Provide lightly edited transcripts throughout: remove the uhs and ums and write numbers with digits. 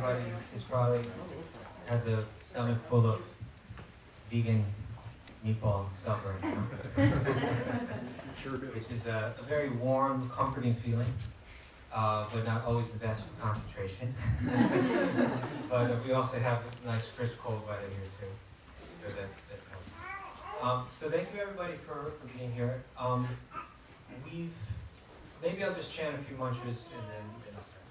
everybody is probably has a stomach full of vegan meatball supper, you know? Sure do. Which is a very warm, comforting feeling, but not always the best for concentration. But we also have a nice crisp cold weather here too, so that's helpful. So thank you everybody for being here. Maybe I'll just chant a few mantras and then I'll start.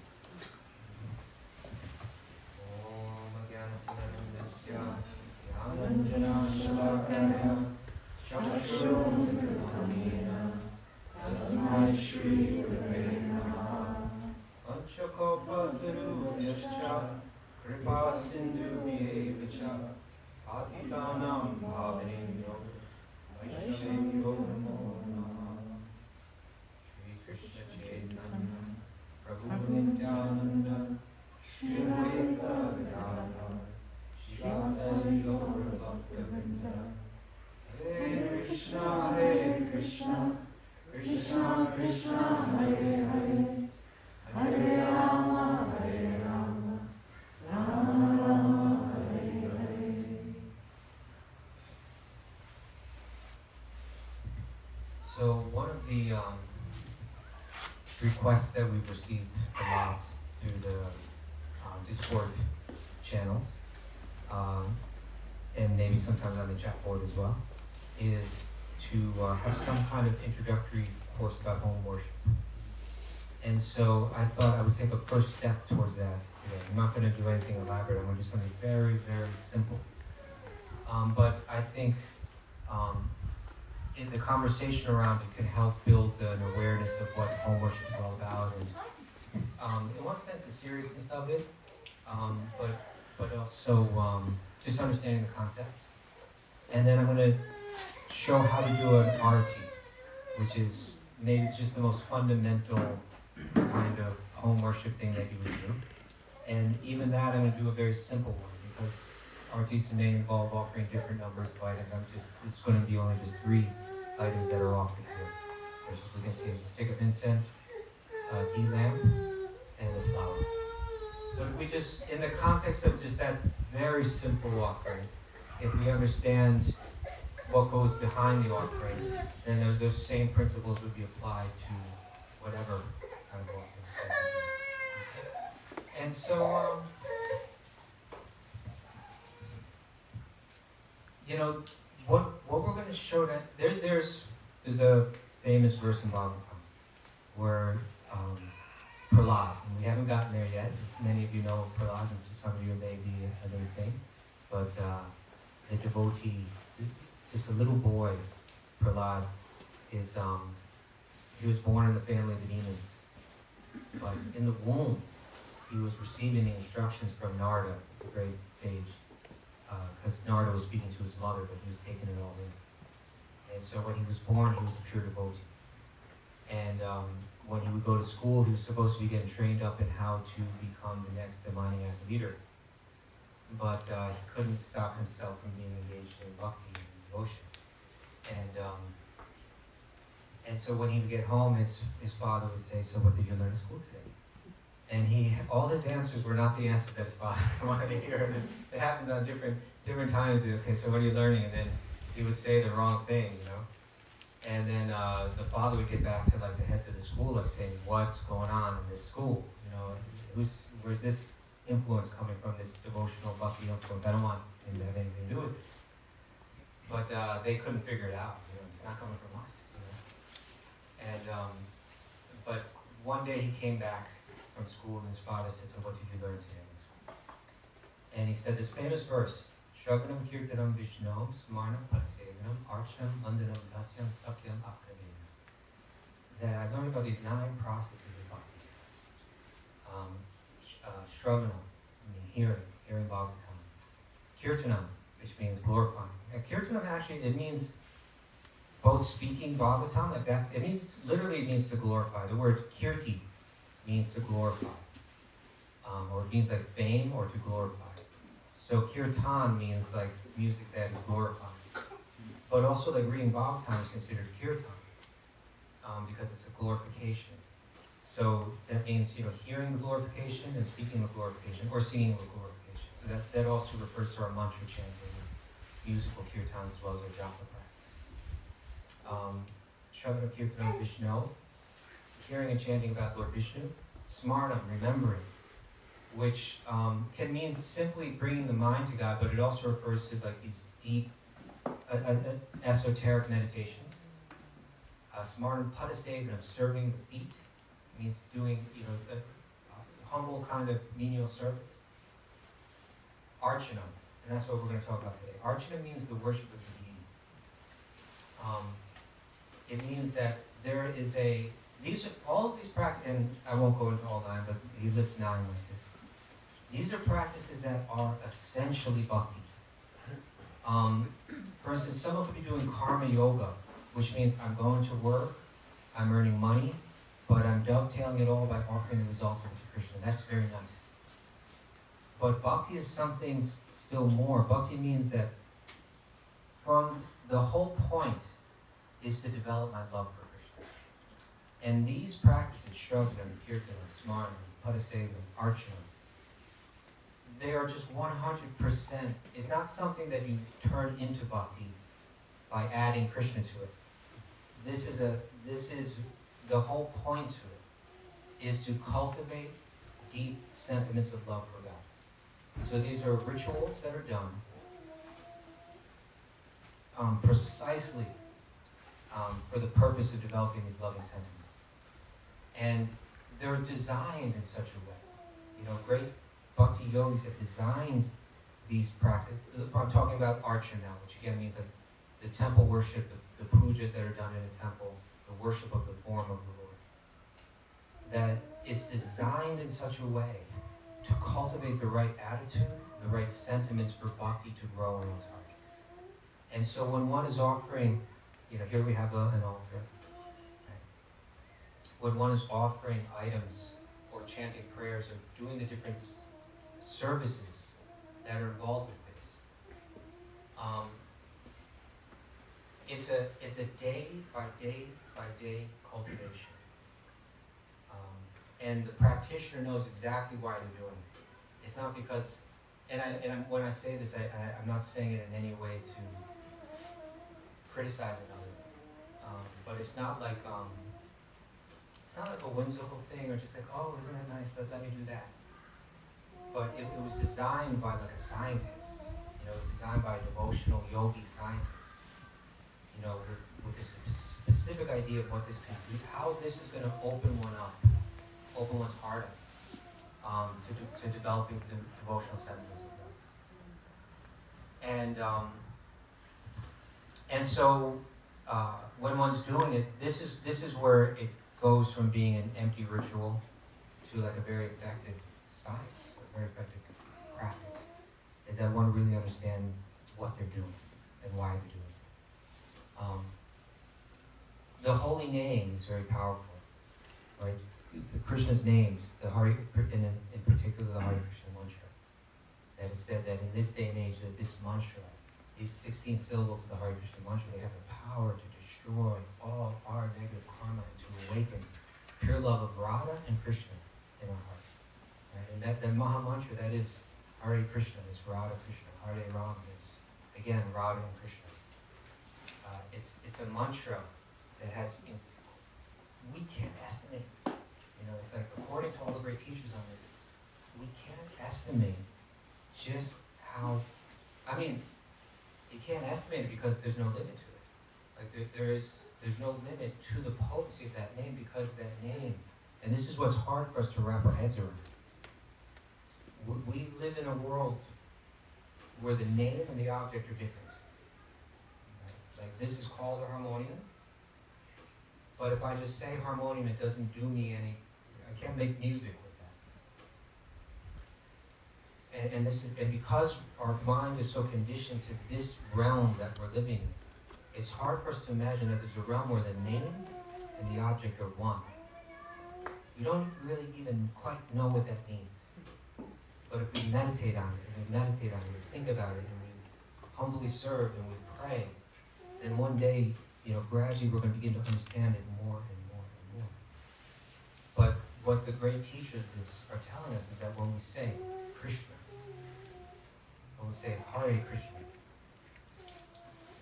Krishna Chaitanya, Prabhu Nityananda, Shri Advaita Gadadhar, Shivasari Gaura Bhakta-vrinda. Hare Krishna, Krishna Krishna, Hare Hare, Hare Rama, Rama Rama, Hare Hare. So one of the requests that we've received a lot through the Discord channels, and maybe sometimes on the chat board as well, is to have some kind of introductory course about home worship. And so I thought I would take a first step towards that today. I'm not going to do anything elaborate. I'm going to do something very, very simple. But I think in the conversation around it can help build an awareness of what home worship is all about, and in one sense the seriousness of it, but also just understanding the concept. And then I'm going to show how to do an arati, which is maybe just the most fundamental kind of home worship thing that you would do. And even that I'm going to do a very simple one, because artis may involve offering different numbers of items. This is going to be only just 3 items that are offered here. Which we can see is a stick of incense, a ghee lamp, and a flower. But if we just, in the context of just that very simple offering, if we understand what goes behind the offering, then those same principles would be applied to whatever kind of offering. And so, you know, what we're going to show that there's a famous verse in Bhagavatam where Prahlad, and we haven't gotten there yet. Many of you know Prahlad, and to some of you it may be a new thing, but the devotee, just a little boy, Prahlad, is he was born in the family of the demons, but in the womb he was receiving the instructions from Narada, the great sage. Because Narada was speaking to his mother, but he was taking it all in. And so when he was born, he was a pure devotee. And when he would go to school, he was supposed to be getting trained up in how to become the next demoniac leader. But he couldn't stop himself from being engaged in bhakti and devotion. And so when he would get home, his father would say, "So what did you learn at school today?" And all his answers were not the answers that his father wanted to hear. It happens on different times. Okay, so what are you learning? And then he would say the wrong thing, you know. And then the father would get back to like the heads of the school, like saying, "What's going on in this school? You know, where's this influence coming from? This devotional bhakti influence? I don't want him to have anything to do with it." But they couldn't figure it out. You know, it's not coming from us. You know? And but one day he came back from school, and his father said, "So what did you learn today in school?" And he said this famous verse, Shravanam Kirtanam Vishnu, Smarnam Parsevanam, Archanam Vandanam Dasyam Sakyam Akravena. That I learned about these 9 processes of bhakti. Shravanam, hearing Bhagavatam. Kirtanam, which means glorifying. Kirtanam actually, it means both speaking Bhagavatam, like it means to glorify. The word kirti means to glorify, or it means like fame or to glorify. So kirtan means like music that is glorifying. But also like reading Bhagavatam is considered kirtan, because it's a glorification. So that means, hearing the glorification and speaking the glorification, or singing the glorification. So that also refers to our mantra chanting, musical kirtans, as well as our japa practice. Shravana Kirtanam Vishnu, hearing and chanting about Lord Vishnu. Smartam, remembering, which can mean simply bringing the mind to God, but it also refers to like these deep, esoteric meditations. Smartam Padasevanam, serving the feet, means doing, a humble kind of menial service. Archana, and that's what we're going to talk about today. Archana means the worship of the deity. It means that there is all of these practices, and I won't go into all 9, but he lists 9 like this. These are practices that are essentially bhakti. For instance, someone could be doing karma yoga, which means I'm going to work, I'm earning money, but I'm dovetailing it all by offering the results of it to Krishna. That's very nice. But bhakti is something still more. Bhakti means that from the whole point is to develop my love for Krishna. And these practices, Shravanam, Kirtanam, Smartam, Padasevanam, Archana, they are just 100%. It's not something that you turn into bhakti by adding Krishna to it. This is the whole point to it, is to cultivate deep sentiments of love for God. So these are rituals that are done precisely for the purpose of developing these loving sentiments. And they're designed in such a way. Great bhakti yogis have designed these practices. I'm talking about archana now, which again means like the temple worship, the pujas that are done in a temple, the worship of the form of the Lord. That it's designed in such a way to cultivate the right attitude, the right sentiments for bhakti to grow in one's heart. And so when one is offering, here we have an altar. Right? When one is offering items or chanting prayers or doing the different services that are involved with this, it's a day by day cultivation. And the practitioner knows exactly why they're doing it. It's not because, when I say this, I'm not saying it in any way to criticize another, but it's not like a whimsical thing or just like, oh, isn't that nice? Let me do that. But it was designed by like a scientist. It was designed by a devotional yogi scientist. With this specific idea of what this can do, how this is going to open one's heart up to developing the devotional sentiments of God. And so when one's doing it, this is where it goes from being an empty ritual to like a very effective science, a very effective practice. Is that one really understand what they're doing and why they're doing it. The holy name is very powerful, right? The Krishna's names, in particular the Hare Krishna mantra, that is said that in this day and age that this mantra, these 16 syllables of the Hare Krishna mantra, they have the power to destroy all our negative karma and to awaken pure love of Radha and Krishna in our heart. Right? And that Maha mantra, that is Hare Krishna, it's Radha Krishna, Hare Ram, it's again Radha and Krishna. It's a mantra that has, we can't estimate. It's like according to all the great teachers on this, we can't estimate just how. You can't estimate it because there's no limit to it. Like there's no limit to the potency of that name because that name, and this is what's hard for us to wrap our heads around. We live in a world where the name and the object are different. Like this is called a harmonium, but if I just say harmonium, it doesn't do me any. I can't make music with that. And because our mind is so conditioned to this realm that we're living in, it's hard for us to imagine that there's a realm where the name and the object are one. We don't really even quite know what that means. But if we meditate on it, we think about it, and we humbly serve and we pray, then one day, gradually we're going to begin to understand it more and more and more. But what the great teachers are telling us is that when we say Krishna, when we say Hare Krishna,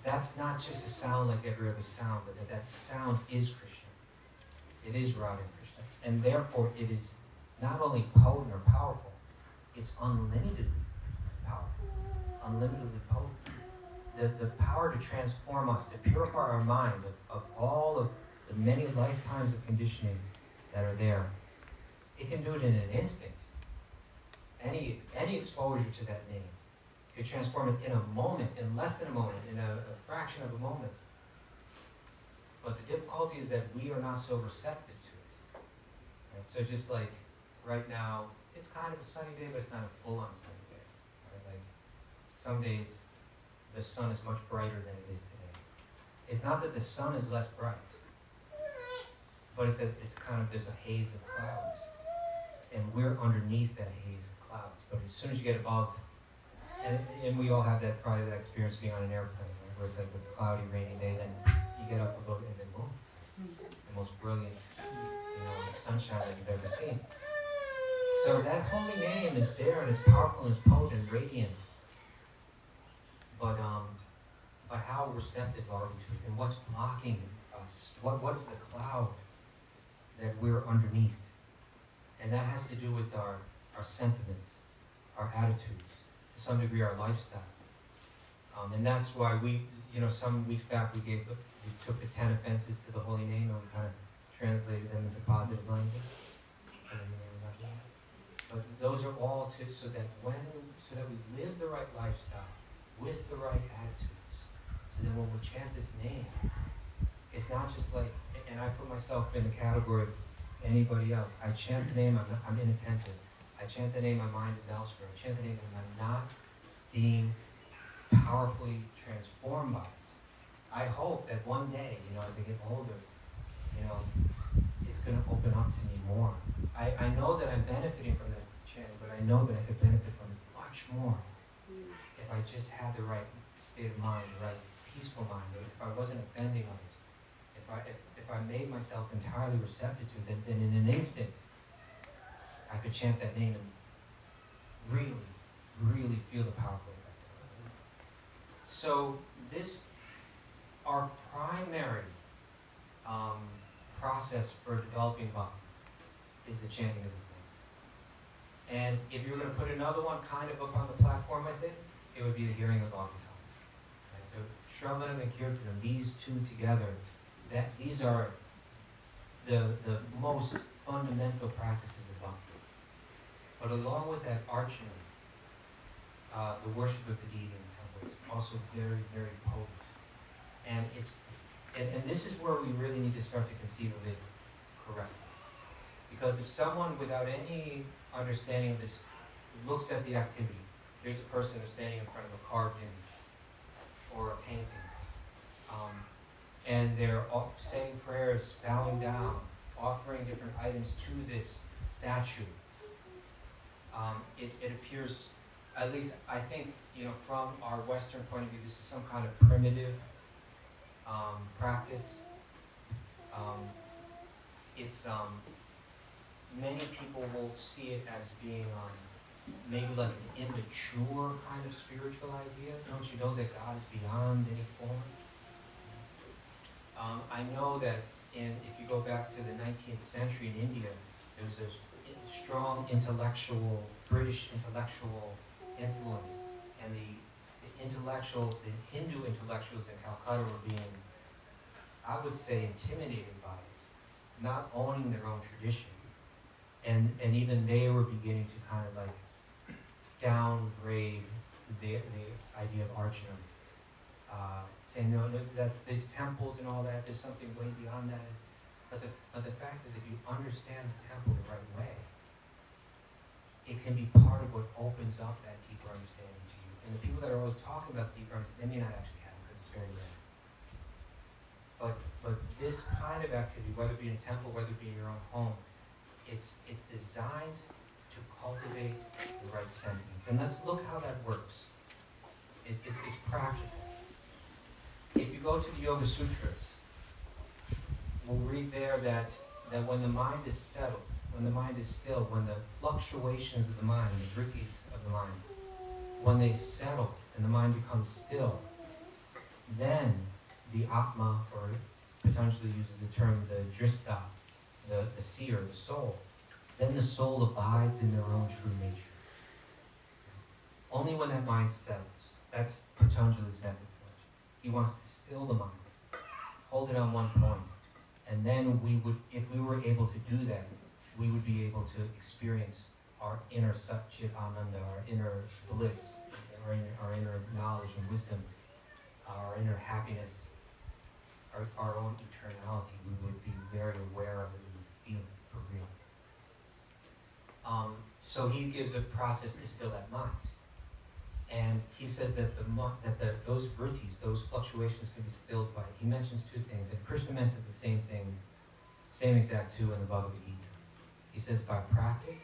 that's not just a sound like every other sound, but that sound is Krishna. It is Radha and Krishna. And therefore it is not only potent or powerful, it's unlimitedly powerful, unlimitedly potent. The power to transform us, to purify our mind of all of the many lifetimes of conditioning that are there. It can do it in an instant. Any exposure to that name could transform it in a moment, in less than a moment, in a fraction of a moment. But the difficulty is that we are not so receptive to it. Right? So just like right now, it's kind of a sunny day, but it's not a full-on sunny day. Right? Like some days, the sun is much brighter than it is today. It's not that the sun is less bright, but it's that it's kind of, there's a haze of clouds. And we're underneath that haze of clouds. But as soon as you get above, and we all have that, probably that experience being on an airplane, right? Where it's like a cloudy, rainy day, then you get up above and then boom. It's the most brilliant, sunshine that you've ever seen. So that holy name is there and it's powerful and it's potent and radiant. But how receptive are we to it? And what's blocking us? What is the cloud that we're underneath? And that has to do with our sentiments, our attitudes, to some degree our lifestyle. And that's why some weeks back we took the 10 offenses to the holy name and we kind of translated them into positive language. But those are all so that we live the right lifestyle with the right attitudes. So then when we chant this name, it's not just like, and I put myself in the category of anybody else. I chant the name, I'm inattentive. I chant the name, my mind is elsewhere. I chant the name, and I'm not being powerfully transformed by it. I hope that one day, as I get older, it's going to open up to me more. I know that I'm benefiting from that chanting, but I know that I could benefit from it much more if I just had the right state of mind, the right peaceful mind, or if I wasn't offending others. If I made myself entirely receptive to it, then in an instant, I could chant that name and really, really feel the powerful effect of it. So our primary process for developing bhakti is the chanting of these names. And if you were going to put another one kind of up on the platform with it, it would be the hearing of bhagavatam. Right? So Shravanam and Kirtanam, these two together, these are the most fundamental practices of bhakti. But along with that, archana, the worship of the deity in the temple, is also very, very potent. And this is where we really need to start to conceive of it correctly. Because if someone without any understanding of this looks at the activity, here's a person who's standing in front of a carved image or a painting, and they're saying prayers, bowing down, offering different items to this statue. It appears, at least I think, from our Western point of view, this is some kind of primitive practice. Many people will see it as being maybe like an immature kind of spiritual idea. Don't you know that God is beyond any form? I know that if you go back to the 19th century in India, there was a strong British intellectual influence, and the Hindu intellectuals in Calcutta were being, I would say, intimidated by it, not owning their own tradition. And even they were beginning to kind of like downgrade the idea of archana, saying no, that's these temples and all that. There's something way beyond that. But the fact is, if you understand the temple the right way, it can be part of what opens up that deeper understanding to you. And the people that are always talking about deeper understanding, they may not actually have it because it's very rare. But this kind of activity, whether it be in a temple, whether it be in your own home, it's designed to cultivate the right sentiments. And let's look how that works. It's practical. If you go to the Yoga Sutras, we'll read there that when the mind is settled, when the mind is still, when the fluctuations of the mind, the vrittis of the mind, when they settle and the mind becomes still, then the atma, or Patanjali uses the term the drista, the seer, the soul, then the soul abides in their own true nature. Only when that mind settles. That's Patanjali's method for it. He wants to still the mind, hold it on one point, and then we would, if we were able to do that, we would be able to experience our inner Satchit Ananda, our inner bliss, our inner knowledge and wisdom, our inner happiness, our own eternality. We would be very aware of it, we would feel it for real. So he gives a process to still that mind. And he says that those vrittis, those fluctuations can be stilled by, he mentions two things, and Krishna mentions the same thing, same exact two in the Bhagavad Gita. He says by practice,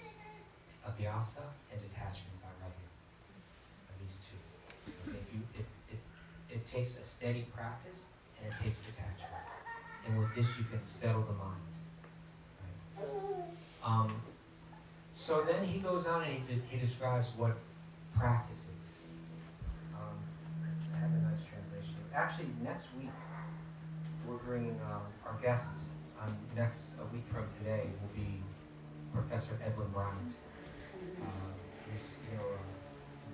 abhyasa, and detachment by Radha. These two. It takes a steady practice, and it takes detachment. And with this you can settle the mind. Right? So then he goes on and he describes what practice is. I have a nice translation. Actually, next week, we're bringing our guests on a week from today will be Professor Edwin Bryant. Who's,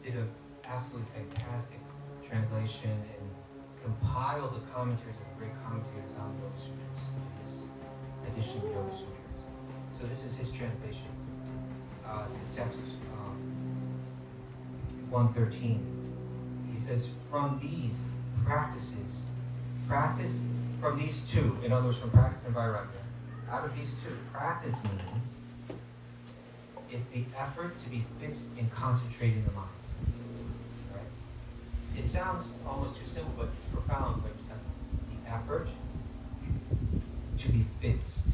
did an absolutely fantastic translation and compiled the commentaries of the great commentators on the Yoga Sutras, this edition of the Yoga Sutras. So this is his translation to text 113. He says, from these practices, practice from these two, in other words, from practice and vairagya, out of these two, practice means it's the effort to be fixed in concentrating the mind. Right? It sounds almost too simple, but it's profound when you start. The effort to be fixed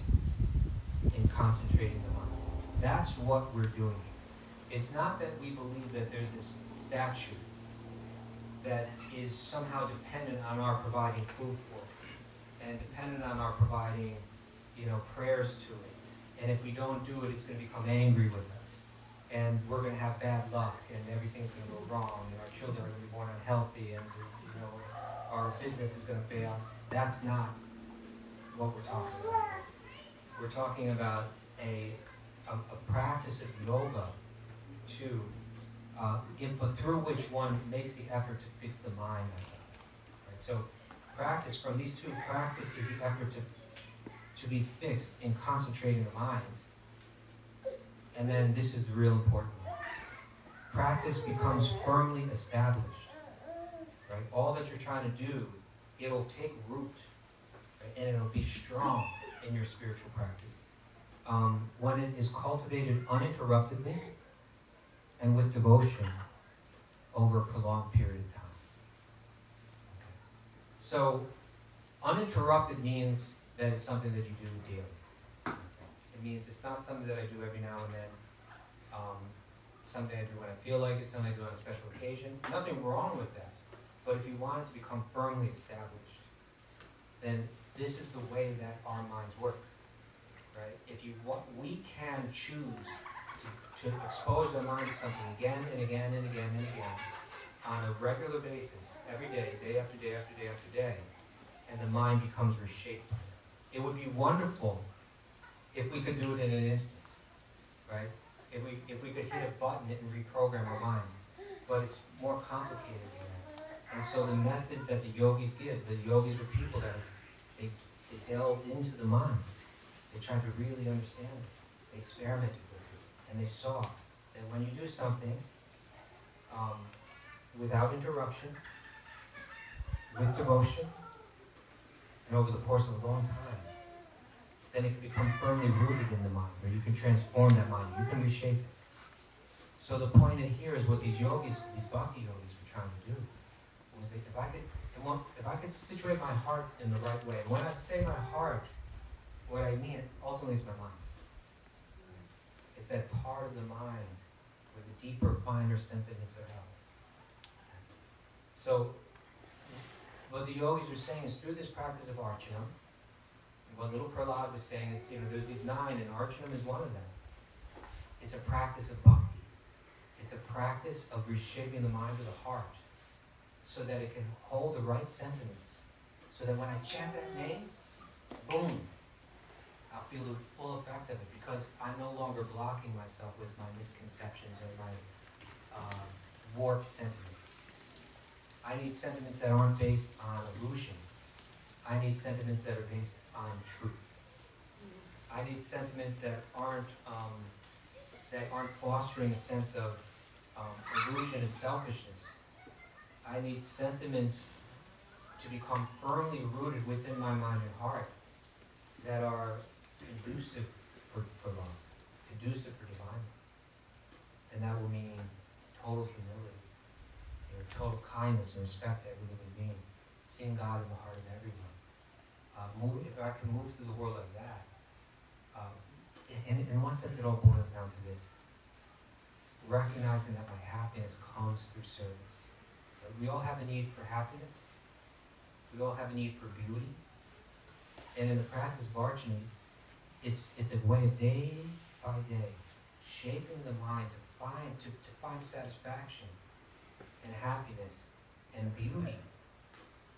in concentrating the mind. That's what we're doing here. It's not that we believe that there's this statue that is somehow dependent on our providing food for it, and dependent on our providing, prayers to it. And if we don't do it, it's going to become angry with us. And we're going to have bad luck, and everything's going to go wrong, and our children are going to be born unhealthy, and our business is going to fail. That's not what we're talking about. We're talking about a practice of yoga but through which one makes the effort to fix the mind. Right? So practice, from these two, practice is the effort to be fixed in concentrating the mind. And then this is the real important one. Practice becomes firmly established. Right? All that you're trying to do, it'll take root, right? And it'll be strong in your spiritual practice. When it is cultivated uninterruptedly and with devotion over a prolonged period of time. Okay. So, uninterrupted means that it's something that you do daily. Okay. It means it's not something that I do every now and then. Something I do when I feel like it, something I do on a special occasion. Nothing wrong with that. But if you want it to become firmly established, then this is the way that our minds work. Right? We can choose to expose our mind to something again and again and again and again on a regular basis, every day, day after day after day after day, and the mind becomes reshaped by it. It would be wonderful if we could do it in an instant, right? If we could hit a button and reprogram our mind, but it's more complicated than that. And so the method that the yogis give, the yogis are people that they delve into the mind. They tried to really understand it. They experimented with it. And they saw that when you do something without interruption, with devotion, and over the course of a long time, then it can become firmly rooted in the mind, where you can transform that mind, you can reshape it. So the point in here is what these yogis, these bhakti yogis were trying to do, was that if I could situate my heart in the right way, when I say my heart, what I mean ultimately is my mind. It's that part of the mind where the deeper, finer sentiments are held. So, what the yogis are saying is through this practice of archana, what little Prahlad was saying is, there's these 9, and archana is one of them. It's a practice of bhakti. It's a practice of reshaping the mind of the heart so that it can hold the right sentiments. So that when I chant that name, boom, I'll feel the full effect of it because I'm no longer blocking myself with my misconceptions or my warped sentiments. I need sentiments that aren't based on illusion. I need sentiments that are based on truth. I need sentiments that aren't fostering a sense of illusion and selfishness. I need sentiments to become firmly rooted within my mind and heart that are conducive for love, conducive for divine. And that will mean total humility, total kindness and respect to every living being, seeing God in the heart of everyone. If I can move through the world like that, in one sense it all boils down to this: recognizing that my happiness comes through service. We all have a need for happiness. We all have a need for beauty. And in the practice of archery, it's a way of day by day shaping the mind to find satisfaction and happiness and beauty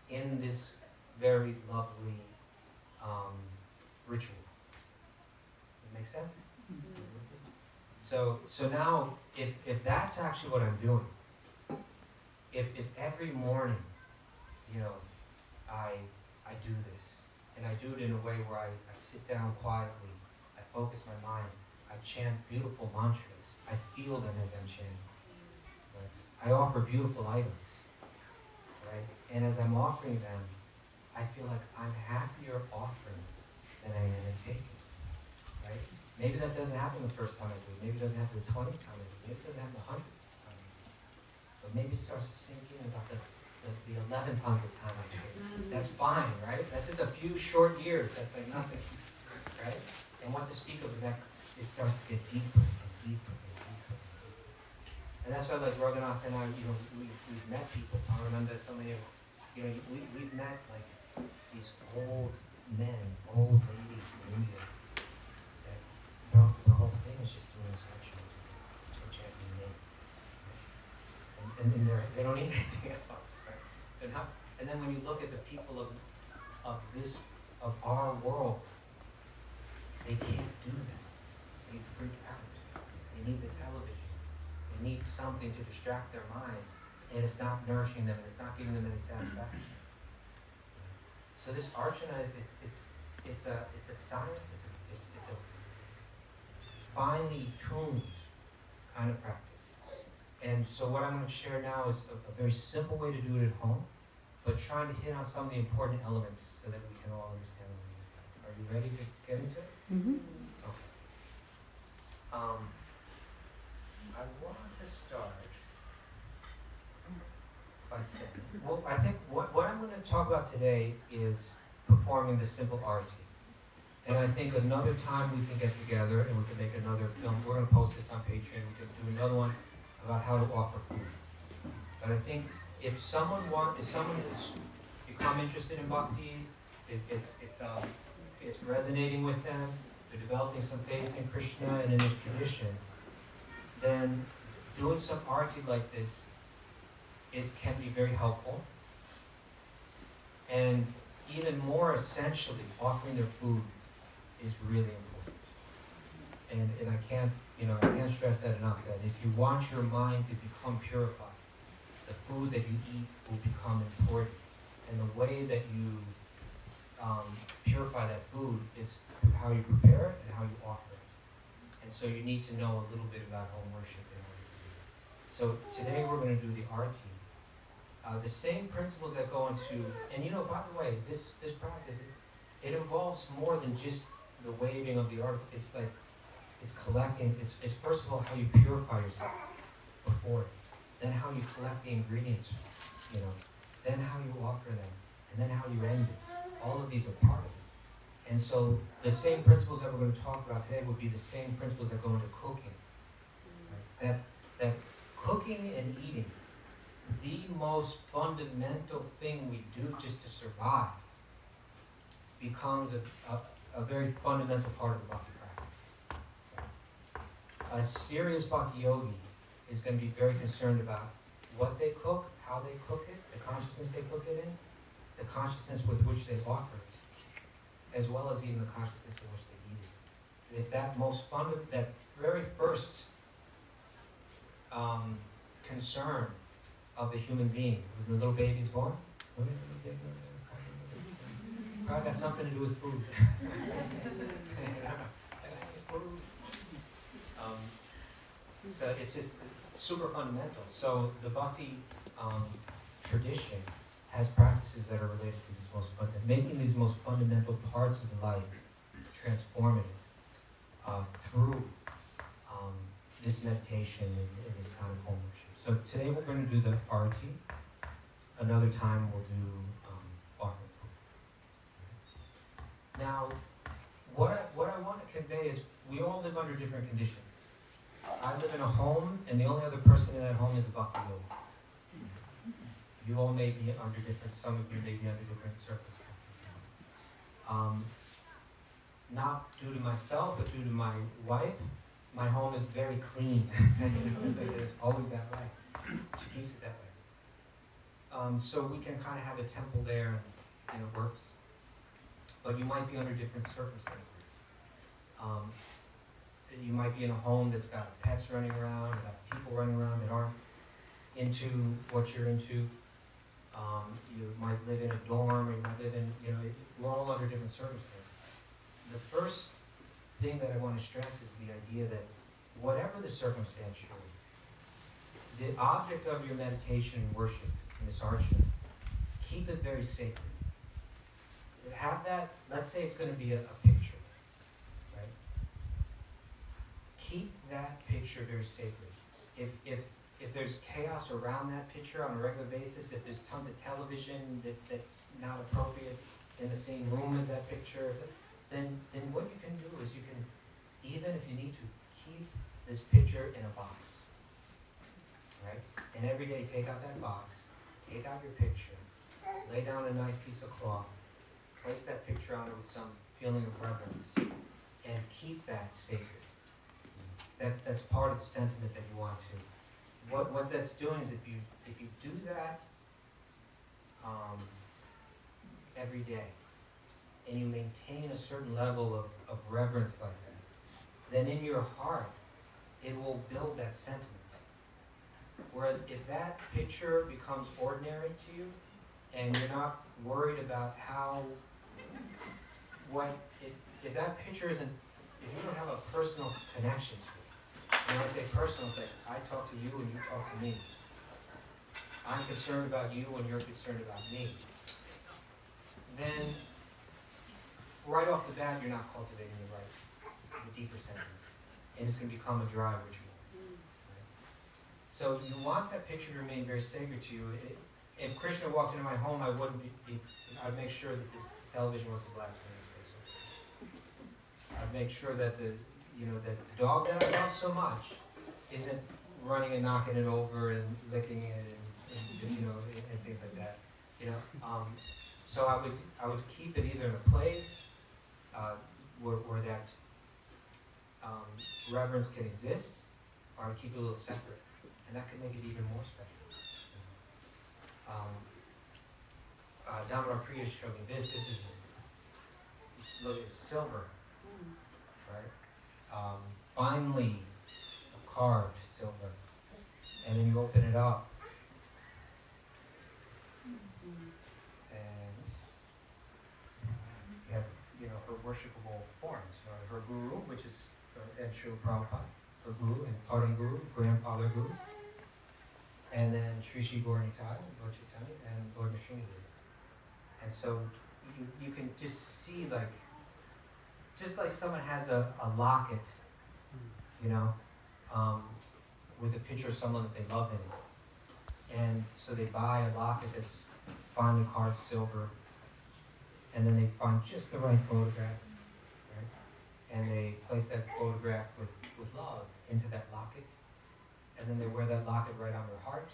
in this very lovely ritual. It makes sense? Mm-hmm. So now, if that's actually what I'm doing, if every morning, I do this, and I do it in a way where I sit down quietly, I focus my mind, I chant beautiful mantras, I feel them as I'm chanting. Right? I offer beautiful items, right? And as I'm offering them, I feel like I'm happier offering than I am in taking, right? Maybe that doesn't happen the first time I do it. Maybe it doesn't happen the 20th time I do it. Maybe it doesn't happen the 100th time I do it. But maybe it starts to sink in about the 1100th time I do it. That's fine, right? That's just a few short years. That's like nothing, right? And what to speak of the next, it starts to get deeper and deeper and deeper. And that's why, like, Raghunath and I, we've met people. I remember so many of, we've met, like, these old men, old ladies in India that, the whole thing is just doing this ritual, chanting the name. And they don't need anything else, right? And then when you look at the people of our world, they can't do that. They freak out. They need the television. They need something to distract their mind, and it's not nourishing them, and it's not giving them any satisfaction. So this archana, it's a science. It's a finely tuned kind of practice. And so what I'm going to share now is a very simple way to do it at home, but trying to hit on some of the important elements so that we can all understand what we're doing. Are you ready to get into it? Mm-hmm. Okay. I want to start by saying, well, I think what I'm going to talk about today is performing the simple arati. And I think another time we can get together and we can make another film. We're going to post this on Patreon. We can do another one about how to offer food. But I think if someone has become interested in bhakti, it's resonating with them, they're developing some faith in Krishna and in his tradition, then doing some arati like this can be very helpful. And even more essentially, offering their food is really important. And I can't stress that enough, that if you want your mind to become purified, the food that you eat will become important. And the way that you purify that food is through how you prepare it and how you offer it. And so you need to know a little bit about home worship in order to do it. So today we're going to do the arati. The same principles that go into, and by the way, this practice, it involves more than just the waving of the arati. It's like, it's collecting, it's first of all how you purify yourself before it, then how you collect the ingredients, then how you offer them, and then how you end it. All of these are part of it. And so the same principles that we're going to talk about today would be the same principles that go into cooking. Right? That cooking and eating, the most fundamental thing we do just to survive, becomes a very fundamental part of the bhakti practice. A serious bhakti yogi is going to be very concerned about what they cook, how they cook it, the consciousness they cook it in, the consciousness with which they offer it, as well as even the consciousness in which they eat it. If that very first concern of the human being, when the little baby's born, probably got something to do with food. So it's super fundamental. So the bhakti tradition has practices that are related to this making these most fundamental parts of the life transformative through this meditation and this kind of home worship. So today we're going to do the arati. Another time we'll do offering food. Now, what I want to convey is we all live under different conditions. I live in a home, and the only other person in that home is a bhakti yogi. You all may be under different, some of you may be under different circumstances. Not due to myself, but due to my wife, my home is very clean. It's always that way. She keeps it that way. So we can kind of have a temple there, and it works. But you might be under different circumstances. You might be in a home that's got pets running around, got people running around that aren't into what you're into. You might live in a dorm, or you might live in, we're all under different circumstances. The first thing that I want to stress is the idea that whatever the circumstance you're in, the object of your meditation and worship in this archana, keep it very sacred. Have that, let's say it's going to be a picture, right? Keep that picture very sacred. If there's chaos around that picture on a regular basis, if there's tons of television that's not appropriate in the same room as that picture, then what you can do is you can, even if you need to, keep this picture in a box, right? And every day take out that box, take out your picture, lay down a nice piece of cloth, place that picture on it with some feeling of reverence, and keep that sacred. That's part of the sentiment that you want to. What that's doing is if you do that every day, and you maintain a certain level of reverence like that, then in your heart it will build that sentiment. Whereas if that picture becomes ordinary to you, and you're not worried about if that picture isn't, if you don't have a personal connection to it, and when I say personal, it's like I talk to you and you talk to me. I'm concerned about you and you're concerned about me. Then, right off the bat, you're not cultivating the deeper sentiment. And it's going to become a dry ritual. Right? So you want that picture to remain very sacred to you. If Krishna walked into my home, I'd make sure that this television wasn't blasting in his face. I'd make sure that that the dog that I love so much isn't running and knocking it over and licking it and things like that. So I would keep it either in a place where that reverence can exist, or I'd keep it a little separate, and that could make it even more special. Damodar Priya showed me this. This is, look, it's silver, right? Finely carved silver, and then you open it up, and you have, her worshipable forms. Her guru, which is and Srila Prabhupada, her guru and Param Guru, grandfather guru, and then Sri Sri Gaura Nitai, Lord Chaitanya, and Lord Nrsimhadev. And so you can just see, just like someone has a locket, with a picture of someone that they love in it. And so they buy a locket that's finely carved silver, and then they find just the right photograph, right? And they place that photograph with love into that locket, and then they wear that locket right on their heart.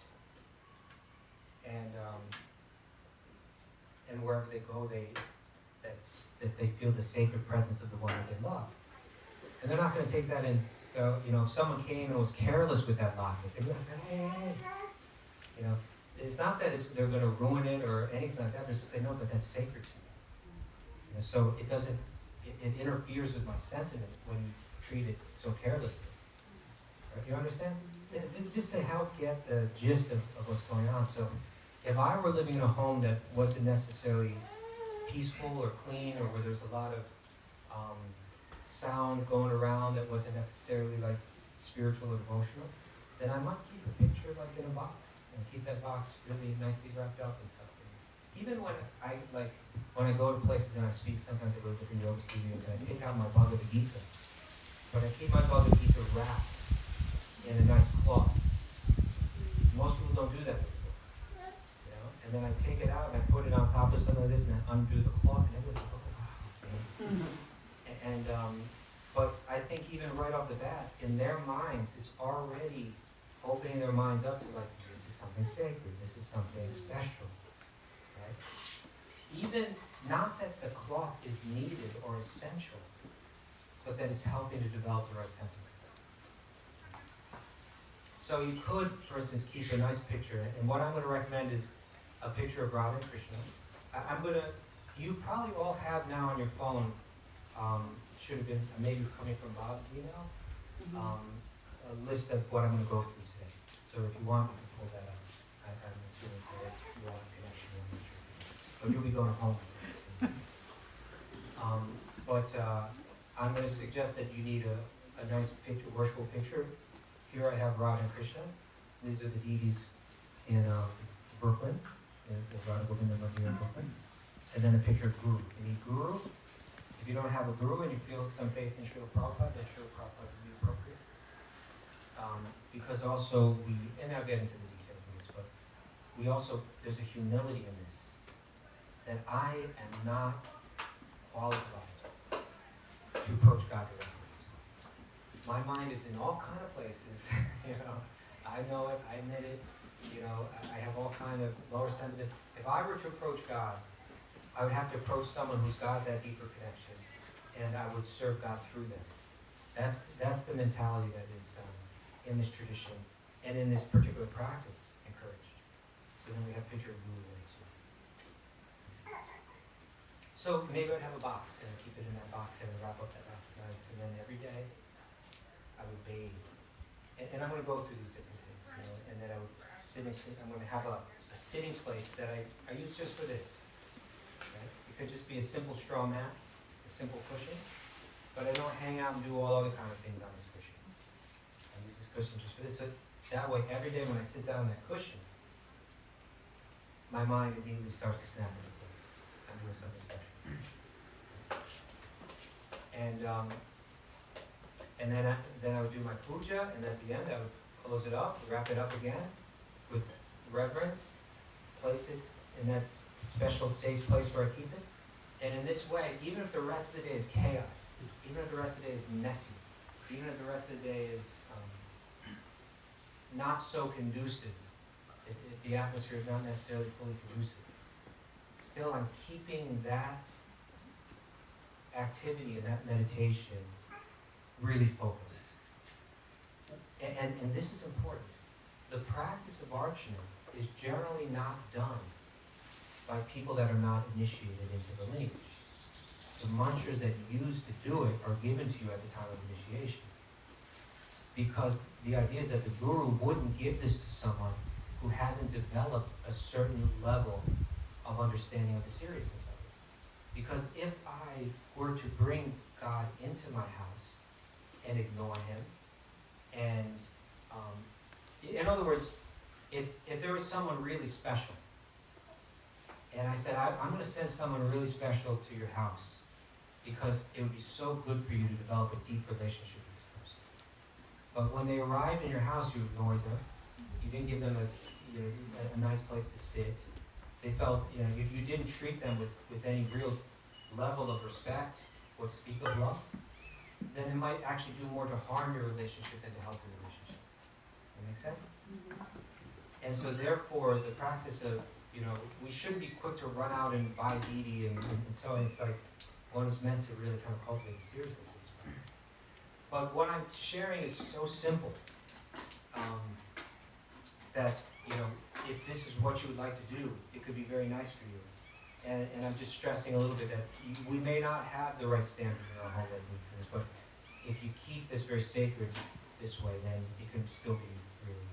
And wherever they go, they feel the sacred presence of the one that they love. And they're not going to take that in So, if someone came and was careless with that locket, they'd be like, hey. It's not that they're going to ruin it or anything like that, but it's just say, no, but that's sacred to me. So it doesn't, it interferes with my sentiment when you treat it so carelessly. Right? You understand? Just to help get the gist of what's going on. So if I were living in a home that wasn't necessarily peaceful or clean, or where there's a lot of sound going around that wasn't necessarily like spiritual or emotional, then I might keep a picture like in a box and keep that box really nicely wrapped up in something. Even when I go to places and I speak, sometimes I go to different yoga studios and I take out my Bhagavad Gita, but I keep my Bhagavad Gita wrapped in a nice cloth. Most people don't do that with the book, and then I take it out and I put it on top of something like this and I undo the cloth and everyone's like, oh wow. But I think even right off the bat, in their minds, it's already opening their minds up to like, this is something sacred, this is something special, right? Even not that the cloth is needed or essential, but that it's helping to develop the right sentiments. So you could, for instance, keep a nice picture, and what I'm going to recommend is a picture of Radha and Krishna. You probably all have now on your phone, should have been maybe coming from Bob's email, a list of what I'm going to go through today. So if you want, you can pull that up. I'm assuming that you want a connection in the future. But you'll be going home. I'm going to suggest that you need a nice picture, worshipful picture. Here I have Radha and Krishna. These are the deities in Brooklyn, in Radha Govinda Mandir in Brooklyn. And then a picture of Guru. You need Guru. If you don't have a Guru and you feel some faith in Srila Prabhupada, then Srila Prabhupada would be appropriate. Because also and I'll get into the details of this, but there's a humility in this, that I am not qualified to approach God directly. My mind is in all kind of places, I know it, I admit it, I have all kind of lower sentiments. If I were to approach God, I would have to approach someone who's got that deeper connection, and I would serve God through them. That's the mentality that is in this tradition and in this particular practice encouraged. So then we have picture of Guru there too. So maybe I'd have a box and I'd keep it in that box and wrap up that box nice, and then every day I would bathe. And I'm going to go through these different things, and then I would I'm going to have a sitting place that I use just for this. Right? It could just be a simple straw mat, a simple cushion, but I don't hang out and do all other kind of things on this cushion. I use this cushion just for this. So that way, every day when I sit down on that cushion, my mind immediately starts to snap into place. I'm doing something special. And then I would do my puja, and at the end I would close it up, wrap it up again with reverence, place it in that special safe place where I keep it. And in this way, even if the rest of the day is chaos, even if the rest of the day is messy, even if the rest of the day is not so conducive, if the atmosphere is not necessarily fully conducive, still I'm keeping that activity and that meditation really focused. And this is important. The practice of archana is generally not done by people that are not initiated into the lineage. The mantras that you use to do it are given to you at the time of initiation. Because the idea is that the guru wouldn't give this to someone who hasn't developed a certain level of understanding of the seriousness of it. Because if I were to bring God into my house and ignore him, and in other words, if there was someone really special, and I said, I'm going to send someone really special to your house because it would be so good for you to develop a deep relationship with this person. But when they arrived in your house, you ignored them. You didn't give them a nice place to sit. They felt, you didn't treat them with any real level of respect or speak of love. Then it might actually do more to harm your relationship than to help your relationship. That make sense? Mm-hmm. And so therefore, the practice of, we shouldn't be quick to run out and buy deity and so on. It's like one is meant to really kind of cultivate the seriousness of this practice. But what I'm sharing is so simple that, you know, if this is what you would like to do, it could be very nice for you. And I'm just stressing a little bit that we may not have the right standard in our home as neat for this, but if you keep this very sacred this way, then it can still be really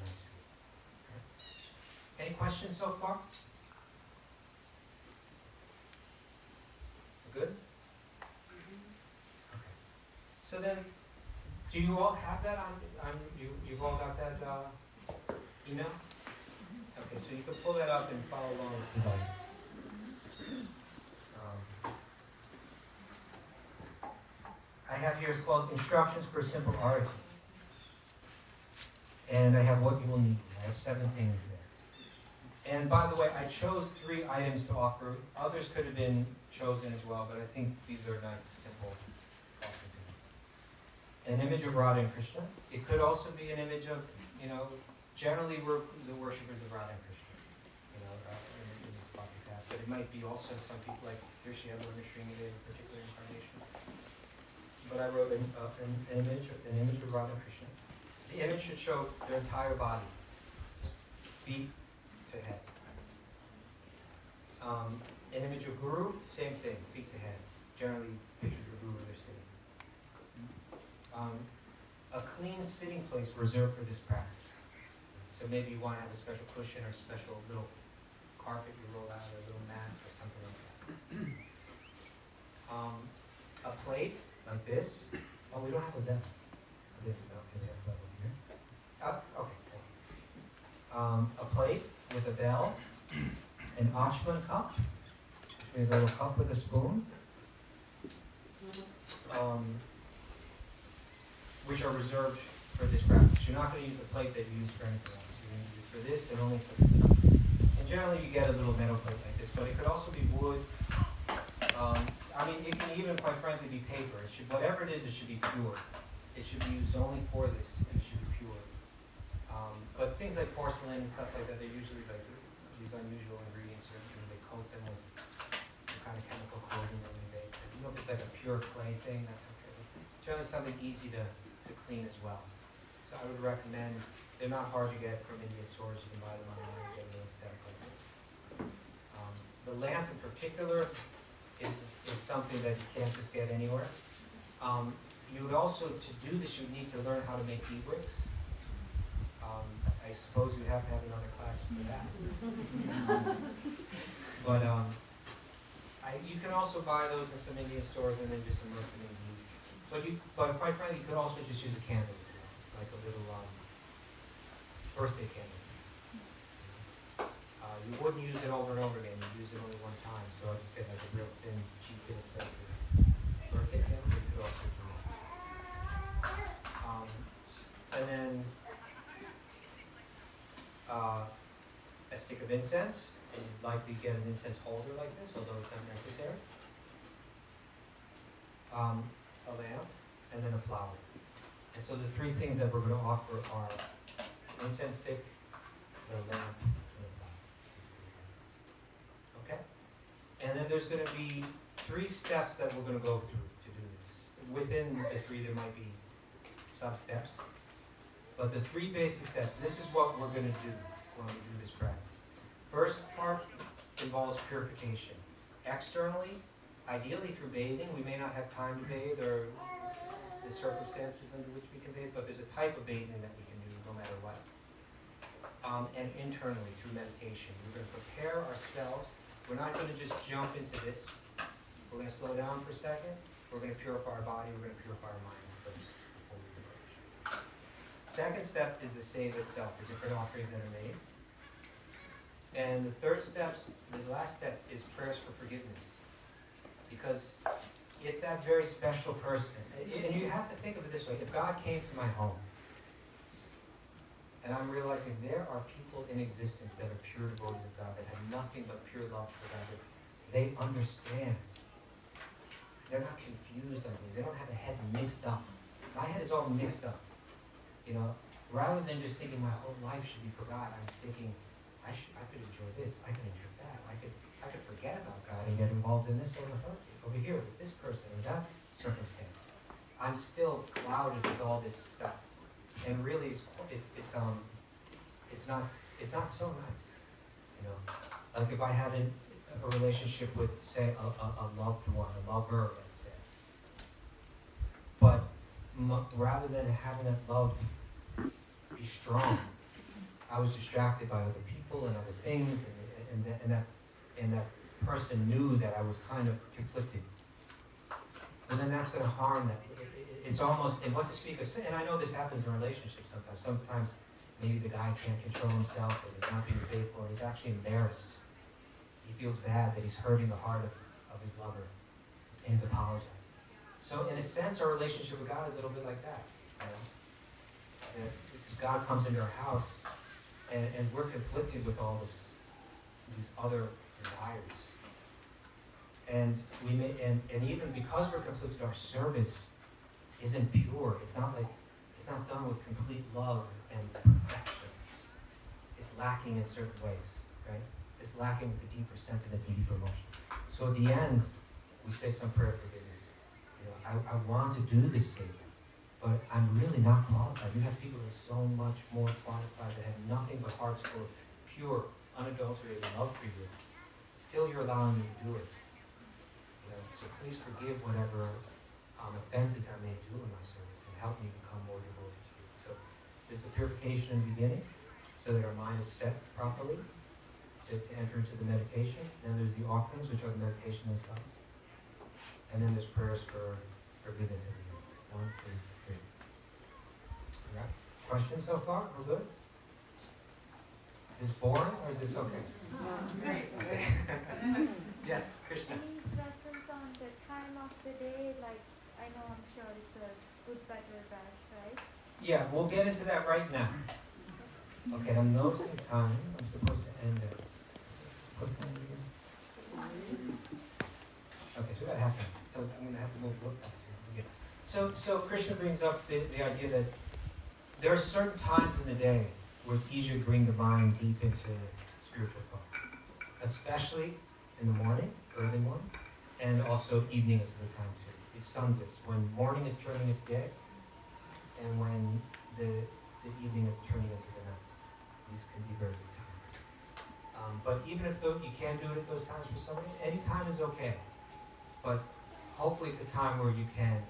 nice for you. Okay. Any questions so far? Good? Okay. So then, do you all have that on you've all got that email? Okay, so you can pull that up and follow along with the I have here, it's called Instructions for Simple Arati. And I have what you will need. I have 7 things there. And by the way, I chose 3 items to offer. Others could have been chosen as well, but I think these are nice, simple offerings. An image of Radha and Krishna. It could also be an image of, you know, generally we're the worshippers of Radha and Krishna, you know, in this bhakti path. But it might be also some people like here she had a Sriniveda, a particular incarnation. But I wrote an image of Radha and Krishna. The image should show their entire body, feet to head. An image of Guru, same thing, feet to head. Generally, pictures of Guru, they're sitting. A clean sitting place reserved for this practice. So maybe you want to have a special cushion or a special little carpet you roll out, or a little mat or something like that. A plate like this. Oh, we don't have a bell. Okay, we have a bell over here. A plate with a bell, an achmana cup, which means a little cup with a spoon, which are reserved for this practice. You're not going to use the plate that you use for anything else. You're going to use it for this and only for this. And generally you get a little metal plate like this, but it could also be wood. I mean, it can even, quite frankly, be paper. It should, whatever it is, it should be pure. It should be used only for this, and it should be pure. But things like porcelain and stuff like that, they're usually like these unusual ingredients, or they coat them with some kind of chemical coating that we make. You know, if it's like a pure clay thing, that's okay. But generally something easy to clean as well. So I would recommend, they're not hard to get from Indian stores. You can buy them online and get them set up like this. The lamp in particular is something that you can't just get anywhere. You would also, to do this, you would need to learn how to make e-bricks. I suppose you'd have to have another class for that. But you can also buy those in some Indian stores and then just immerse them in heat. But quite frankly, you could also just use a candle, like a little birthday candle. You wouldn't use it over and over again. You use it only one time. So I just get like a real thin, cheap, inexpensive birthday candle. You could also do that. And then a stick of incense. And you'd likely get an incense holder like this, although it's not necessary. A lamp, and then a flower. And so the 3 things that we're going to offer are incense stick, the lamp, and the flower. Okay? And then there's going to be 3 steps that we're going to go through to do this. Within the 3, there might be sub-steps. But the 3 basic steps, this is what we're going to do when we do this practice. First part involves purification. Externally, ideally through bathing. We may not have time to bathe or the circumstances under which we can bathe, but there's a type of bathing that we can do no matter what. And internally through meditation. We're going to prepare ourselves. We're not going to just jump into this. We're going to slow down for a second. We're going to purify our body. We're going to purify our mind first before we approach. Second step is the Seva itself, the different offerings that are made. And the third step, the last step, is prayers for forgiveness. Because if that very special person, and you have to think of it this way, if God came to my home, and I'm realizing there are people in existence that are pure devotees of God, that have nothing but pure love for God, that they understand. They're not confused like me. They don't have a head mixed up. My head is all mixed up. You know, rather than just thinking my whole life should be for God, I'm thinking, I could enjoy this, I could enjoy that, I could forget about God and get involved in this over here with this person or that circumstance. I'm still clouded with all this stuff, and really, it's not so nice, you know. Like if I had a relationship with, say, a loved one, a lover, let's say, but rather than having that love be strong, I was distracted by other people and other things, and that person knew that I was kind of conflicted. And then that's going to harm that. It's almost, and what to speak of, and I know this happens in relationships sometimes. Sometimes maybe the guy can't control himself and he's not being faithful and he's actually embarrassed. He feels bad that he's hurting the heart of his lover and he's apologizing. So in a sense, our relationship with God is a little bit like that. You know? It's God comes into our house and we're conflicted with all these other desires. And we may, and even because we're conflicted, our service isn't pure. It's not done with complete love and perfection. It's lacking in certain ways, right? It's lacking with the deeper sentiments and deeper emotions. So at the end, we say some prayer of forgiveness. You know, I want to do this thing, but I'm really not qualified. You have people that are so much more qualified that have nothing but hearts full of pure, unadulterated love for you. Still, you're allowing me to do it. So please forgive whatever offenses I may do in my service and help me become more devoted to you. So there's the purification in the beginning so that our mind is set properly to enter into the meditation. Then there's the offerings, which are the meditation themselves. And then there's prayers for forgiveness in the end. 1, 2, 3. All right. Questions so far? We're good? Is this boring or is this okay? Okay. Yes, Krishna. On the time of the day, like I know I'm sure it's a good, better, best, right? Yeah, we'll get into that right now. Okay, I'm noticing time. I'm supposed to end it. What's the time again? Okay, so we got half an hour. So I'm going to have to move a little faster. Okay. So Krishna brings up the idea that there are certain times in the day where it's easier to bring the mind deep into spiritual thought, especially in the morning, early morning. And also evening is a good time too. These sandhyas, when morning is turning into day, and when the evening is turning into the night. These can be very good times. But even if you can't do it at those times for somebody, any time is okay. But hopefully it's a time where you can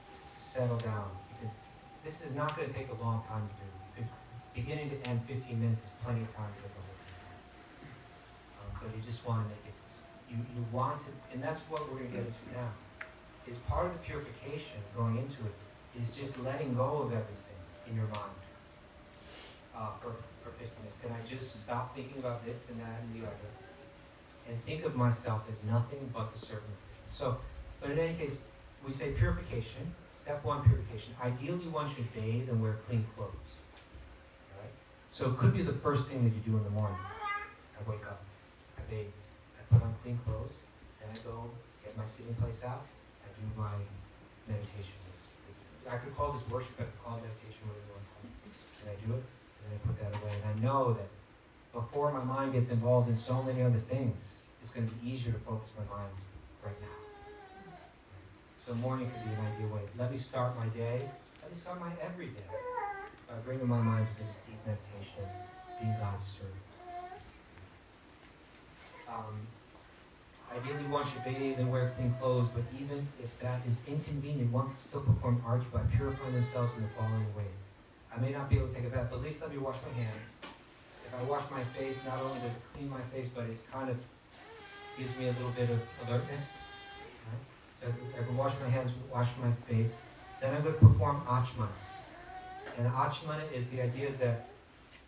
settle down. This is not going to take a long time to do. Beginning to end, 15 minutes is plenty of time to get the whole thing. But you just want to make it. You want to, and that's what we're going to get into now, is part of the purification going into it is just letting go of everything in your mind for 15 minutes. Can I just stop thinking about this and that and the other and think of myself as nothing but the servant of Krishna? So, but in any case, we say purification, step 1, purification. Ideally, one should bathe and wear clean clothes. Right? So it could be the first thing that you do in the morning. I wake up, I bathe. Put on clean clothes, then I go get my sitting place out, I do my meditation. I could call this worship, I could call it meditation, whatever you want to call it. And I do it, and then I put that away. And I know that before my mind gets involved in so many other things, it's going to be easier to focus my mind right now. So morning could be an ideal way. Let me start my day, let me start my every day by bringing my mind to this deep meditation, being God's servant. Ideally, one should bathe and wear clean clothes, but even if that is inconvenient, one can still perform arti by purifying themselves in the following ways. I may not be able to take a bath, but at least let me wash my hands. If I wash my face, not only does it clean my face, but it kind of gives me a little bit of alertness. Right? So I can wash my hands, wash my face. Then I'm going to perform achmana. And the achmana is the idea is that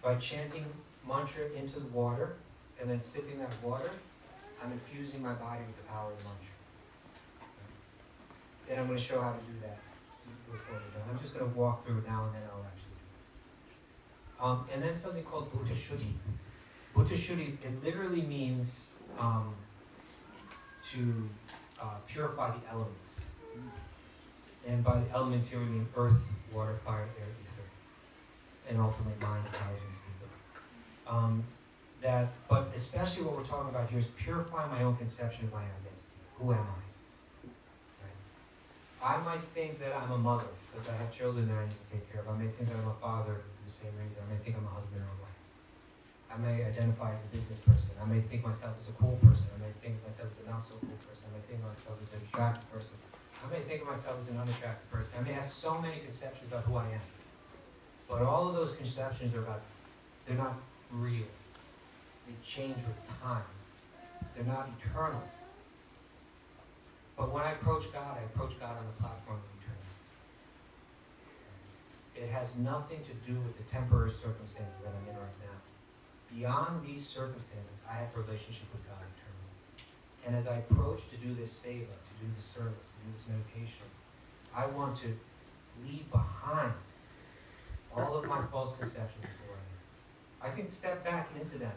by chanting mantra into the water, and then sipping that water, I'm infusing my body with the power of the mantra. And I'm going to show how to do that before we're done. I'm just going to walk through it now and then I'll actually do it. And then something called Bhuta Shuddhi. Bhuta Shuddhi, it literally means to purify the elements. And by the elements here we mean earth, water, fire, air, ether. And ultimately mind, intelligence, ego. But especially what we're talking about here is purifying my own conception of my identity. Who am I? Right? I might think that I'm a mother because I have children that I need to take care of. I may think that I'm a father for the same reason. I may think I'm a husband or a wife. I may identify as a business person. I may think myself as a cool person. I may think myself as a not so cool person. I may think myself as an attractive person. I may think of myself as an unattractive person. I may have so many conceptions about who I am. But all of those conceptions are about, they're not real. They change with time. They're not eternal. But when I approach God on the platform of eternity. It has nothing to do with the temporary circumstances that I'm in right now. Beyond these circumstances, I have a relationship with God eternally. And as I approach to do this seva, to do this service, to do this meditation, I want to leave behind all of my false conceptions before I can step back into them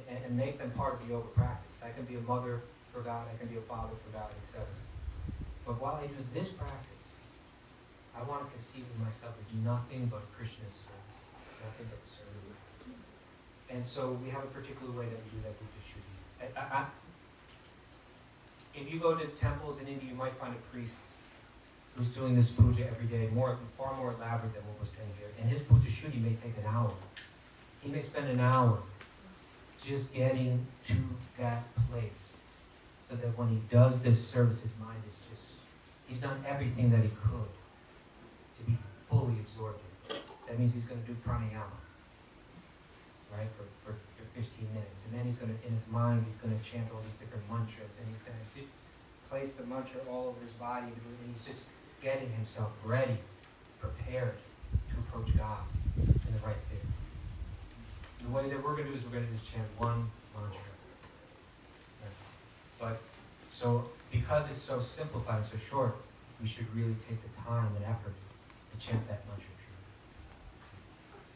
and make them part of the yoga practice. I can be a mother for God, I can be a father for God, etc. But while I do this practice, I want to conceive of myself as nothing but Krishna's service, nothing but the servant. And so we have a particular way that we do that Bhuta Shuddhi. If you go to temples in India, you might find a priest who's doing this puja every day, far more elaborate than what we're saying here. And his Bhuta Shuddhi may take an hour. He may spend an hour just getting to that place so that when he does this service, his mind is just, he's done everything that he could to be fully absorbed in. That means he's going to do pranayama, right, for 15 minutes. And then he's going to, in his mind, he's going to chant all these different mantras, and he's going to place the mantra all over his body, and he's just getting himself ready, prepared to approach God in the right state. The way that we're going to do is we're going to just chant one mantra. But so, because it's so simplified and so short, we should really take the time and effort to chant that mantra.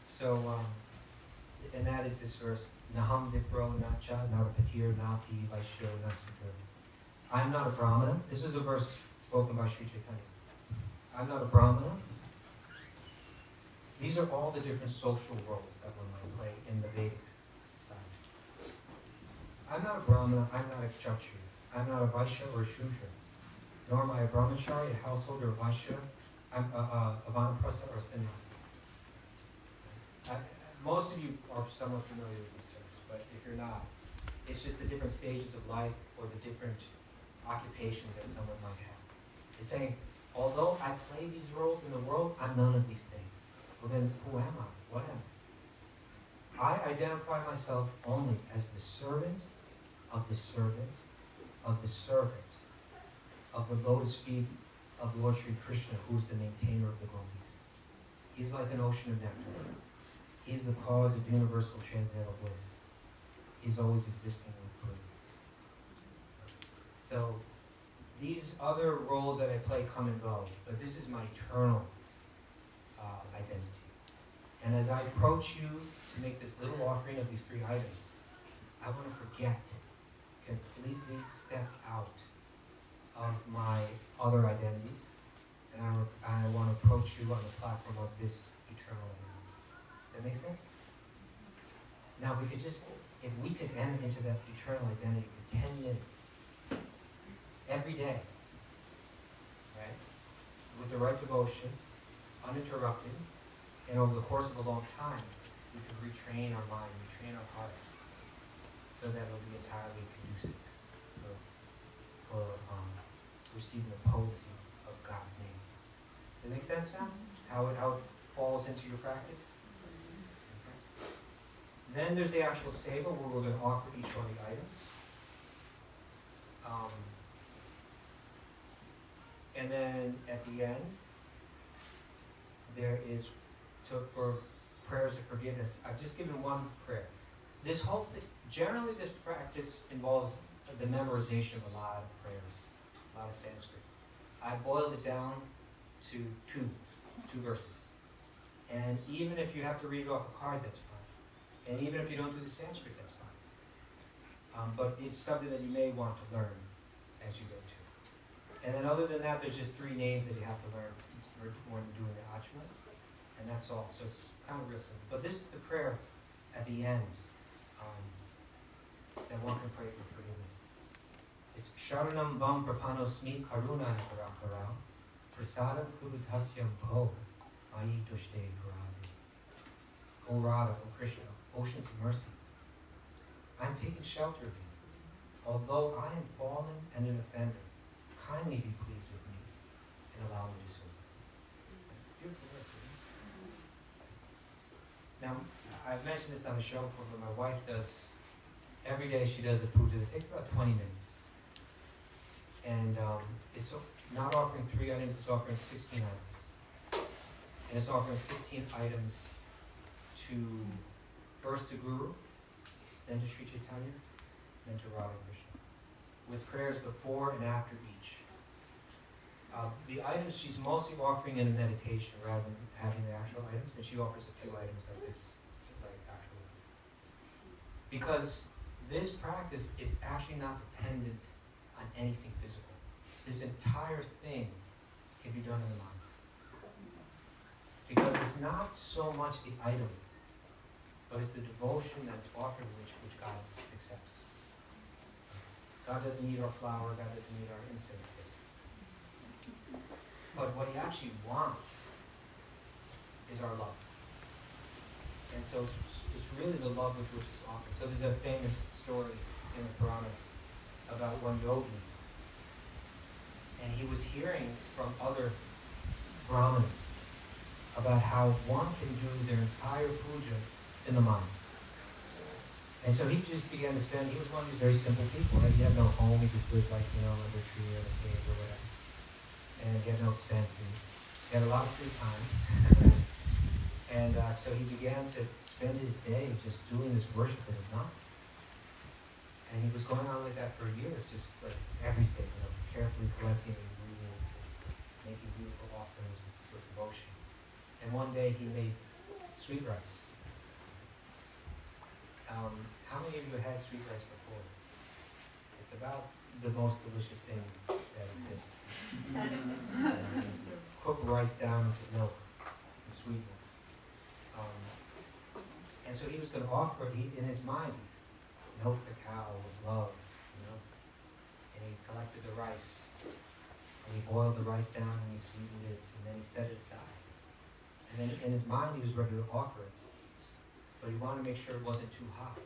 So, and that is this verse, Naham Vipro Nacha Narapatir Napi Vaishyo Nasutra. I'm not a Brahmana. This is a verse spoken by Sri Chaitanya. I'm not a Brahmana. These are all the different social roles that one might play in the Vedic society. I'm not a Brahmana, I'm not a Kshatriya. I'm not a Vaishya or a Shudra. Nor am I a Brahmachari, a householder, a Vaishya. I'm a Vanaprastha or a sannyasi. Most of you are somewhat familiar with these terms, but if you're not, it's just the different stages of life or the different occupations that someone might have. It's saying, although I play these roles in the world, I'm none of these things. Well then, who am I? What am I? I identify myself only as the servant of the servant of the servant of the lotus feet of Lord Sri Krishna, who is the maintainer of the gopis. He's like an ocean of nectar. He's the cause of universal transcendental bliss. He's always existing with brilliance. So these other roles that I play come and go, but this is my eternal identity. And as I approach you to make this little offering of these three items, I want to forget, completely step out of my other identities, and I want to approach you on the platform of this eternal identity. That make sense? Now, if we could enter into that eternal identity for 10 minutes, every day, right, with the right devotion, uninterrupted, and over the course of a long time, we could retrain our mind, retrain our heart, so that it'll be entirely conducive for receiving the potency of God's name. Does that make sense now? How it falls into your practice? Then there's the actual seva, where we're going to offer each one of the items. And then at the end, there is, for prayers of forgiveness, I've just given one prayer. This whole thing, generally this practice involves the memorization of a lot of prayers, a lot of Sanskrit. I boiled it down to two verses. And even if you have to read it off a card, that's fine. And even if you don't do the Sanskrit, that's fine. But it's something that you may want to learn as you go to. And then other than that, there's just three names that you have to learn when doing the achmana. And that's all. So it's kind of real simple. But this is the prayer at the end that one can pray for forgiveness. It's Sharanam Vam Prapanosmi Karuna Parakara Prasadam Kurutasyam Bho Ayi Tushte Radha. O Radha, O Krishna, oceans of mercy, I'm taking shelter of you. Although I am fallen and an offender, kindly be pleased with me and allow me to serve. Beautiful verse, isn't it? Now, I've mentioned this on the show before, but my wife does, every day she does a puja that takes about 20 minutes. And it's not offering 3 items, it's offering 16 items. And it's offering 16 items to, first to Guru, then to Sri Chaitanya, then to Radha Krishna, with prayers before and after each. The items she's mostly offering in a meditation rather than having the actual items, and she offers a few items like this, like actual. Because this practice is actually not dependent on anything physical. This entire thing can be done in the mind. Because it's not so much the item, but it's the devotion that's offered which God accepts. God doesn't need our flower, God doesn't need our incense stick. But what he actually wants is our love. And so it's really the love with which it's offered. So there's a famous story in the Puranas about one yogi. And he was hearing from other Brahmanas about how one can do their entire puja in the mind. And so he just began to spend, he was one of these very simple people, right? He had no home, he just lived like, under a tree or a cave or whatever. And he had no expenses. He had a lot of free time. And so he began to spend his day just doing this worship in his mind. And he was going on like that for years, just like everything, carefully collecting ingredients and making beautiful offerings with devotion. And one day he made sweet rice. How many of you have had sweet rice before? It's about the most delicious thing that exists. Cook rice down into milk and sweeten it. And so he was going to offer it. In his mind, he milked the cow with love, and he collected the rice, and he boiled the rice down, and he sweetened it, and then he set it aside. And then in his mind, he was ready to offer it, but he wanted to make sure it wasn't too hot.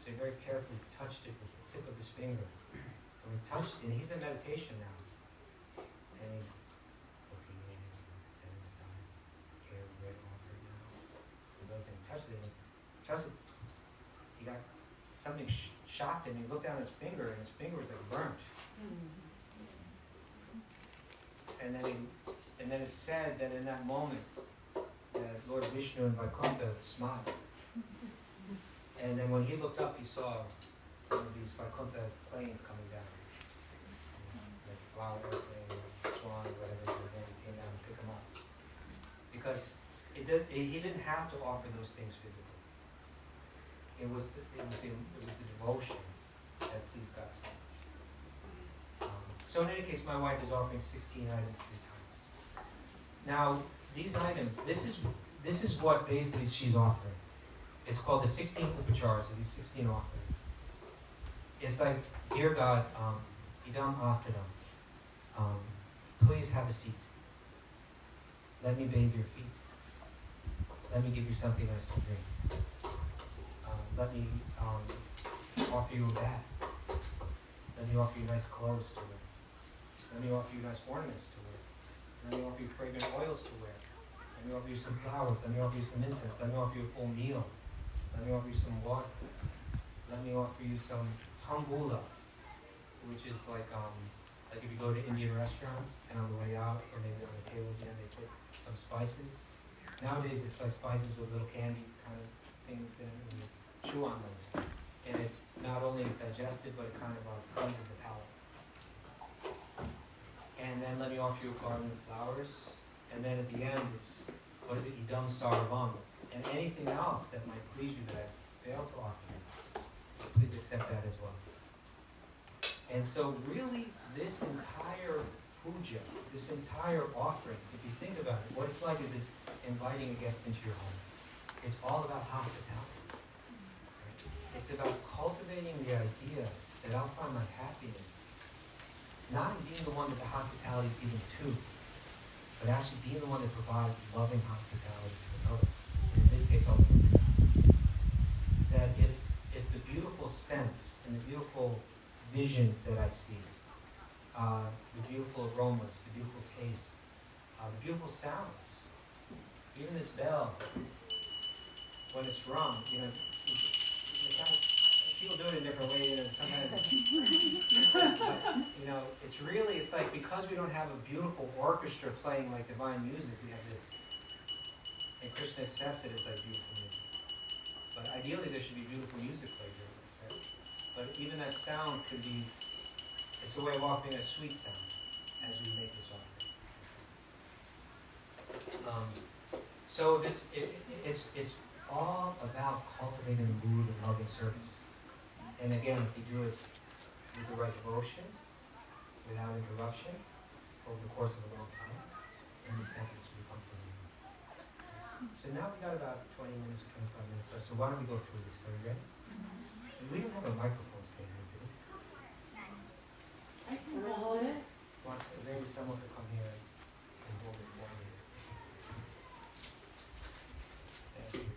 So he very carefully touched it with the tip of his finger. And he touched it, and he's in meditation now. And he's looking in, set it aside, here, ready to offer it now. He goes and he touches it, and he got something shocked him. He looked down at his finger, and his finger was like burnt. And then it's said that in that moment, Lord Vishnu and Vaikuntha smiled. And then when he looked up, he saw one of these Vaikuntha planes coming down. Like flower airplane, swan, whatever, and then he came down to pick him up. Because he didn't have to offer those things physically. It was the devotion that pleased God so much. So in any case, my wife is offering 16 items 3 times. Now, these items, this is what basically she's offering. It's called the 16 upachars, or these 16 offerings. It's like, dear God, idam asadam, please have a seat. Let me bathe your feet. Let me give you something nice to drink. Let me offer you a bath. Let me offer you nice clothes to wear. Let me offer you nice ornaments to wear. Let me offer you fragrant oils to wear. Let me offer you some flowers. Let me offer you some incense. Let me offer you a full meal. Let me offer you some water. Let me offer you some tambula, which is like if you go to Indian restaurants and on the way out, or maybe on the table again, they put some spices. Nowadays it's like spices with little candy kind of things in it, and you chew on them. And it not only is digested, but it kind of cleanses the palate. And then let me offer you a garden of flowers. And then at the end, it's, what is it, idam sarvam. And anything else that might please you that I failed to offer you, please accept that as well. And so really, this entire puja, this entire offering, if you think about it, what it's like is it's inviting a guest into your home. It's all about hospitality. Right? It's about cultivating the idea that I'll find my happiness not in being the one that the hospitality is given to, but actually being the one that provides loving hospitality to another. In this case, also that if the beautiful sense and the beautiful visions that I see, the beautiful aromas, the beautiful tastes, the beautiful sounds, even this bell, when it's rung, you know, people do it in different ways, and sometimes, but, you know, it's like because we don't have a beautiful orchestra playing like divine music, we have this, and Krishna accepts it as like beautiful music. But ideally, there should be beautiful music played during this, right? But even that sound could be, it's a way of offering a sweet sound as we make this offering. So it's all about cultivating the mood of loving service. And again, if we do it with the right devotion, without interruption, over the course of a long time, then these senses will become familiar. So now we got about 20 minutes, 25 minutes left. So why don't we go through this? Are you ready? And we don't have a microphone stand here, do we? I can hold it. Maybe someone could come here and hold it for me. Thank you.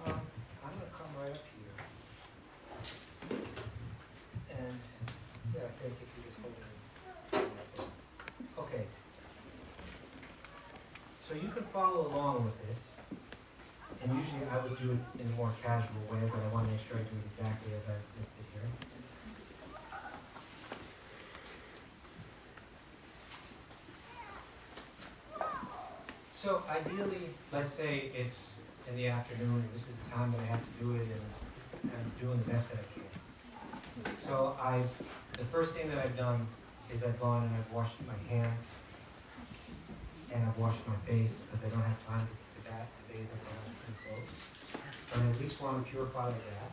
I'm going to come right up here. And, yeah, I think if you just hold it. Okay. So you can follow along with this. And usually I would do it in a more casual way, but I want to make sure I do it exactly as I listed here. So ideally, let's say it's in the afternoon, and this is the time that I have to do it, and I'm doing the best that I can. So the first thing that I've done is I've gone and I've washed my hands, and I've washed my face, because I don't have time to bathe in my clothes. But I at least want to purify like that.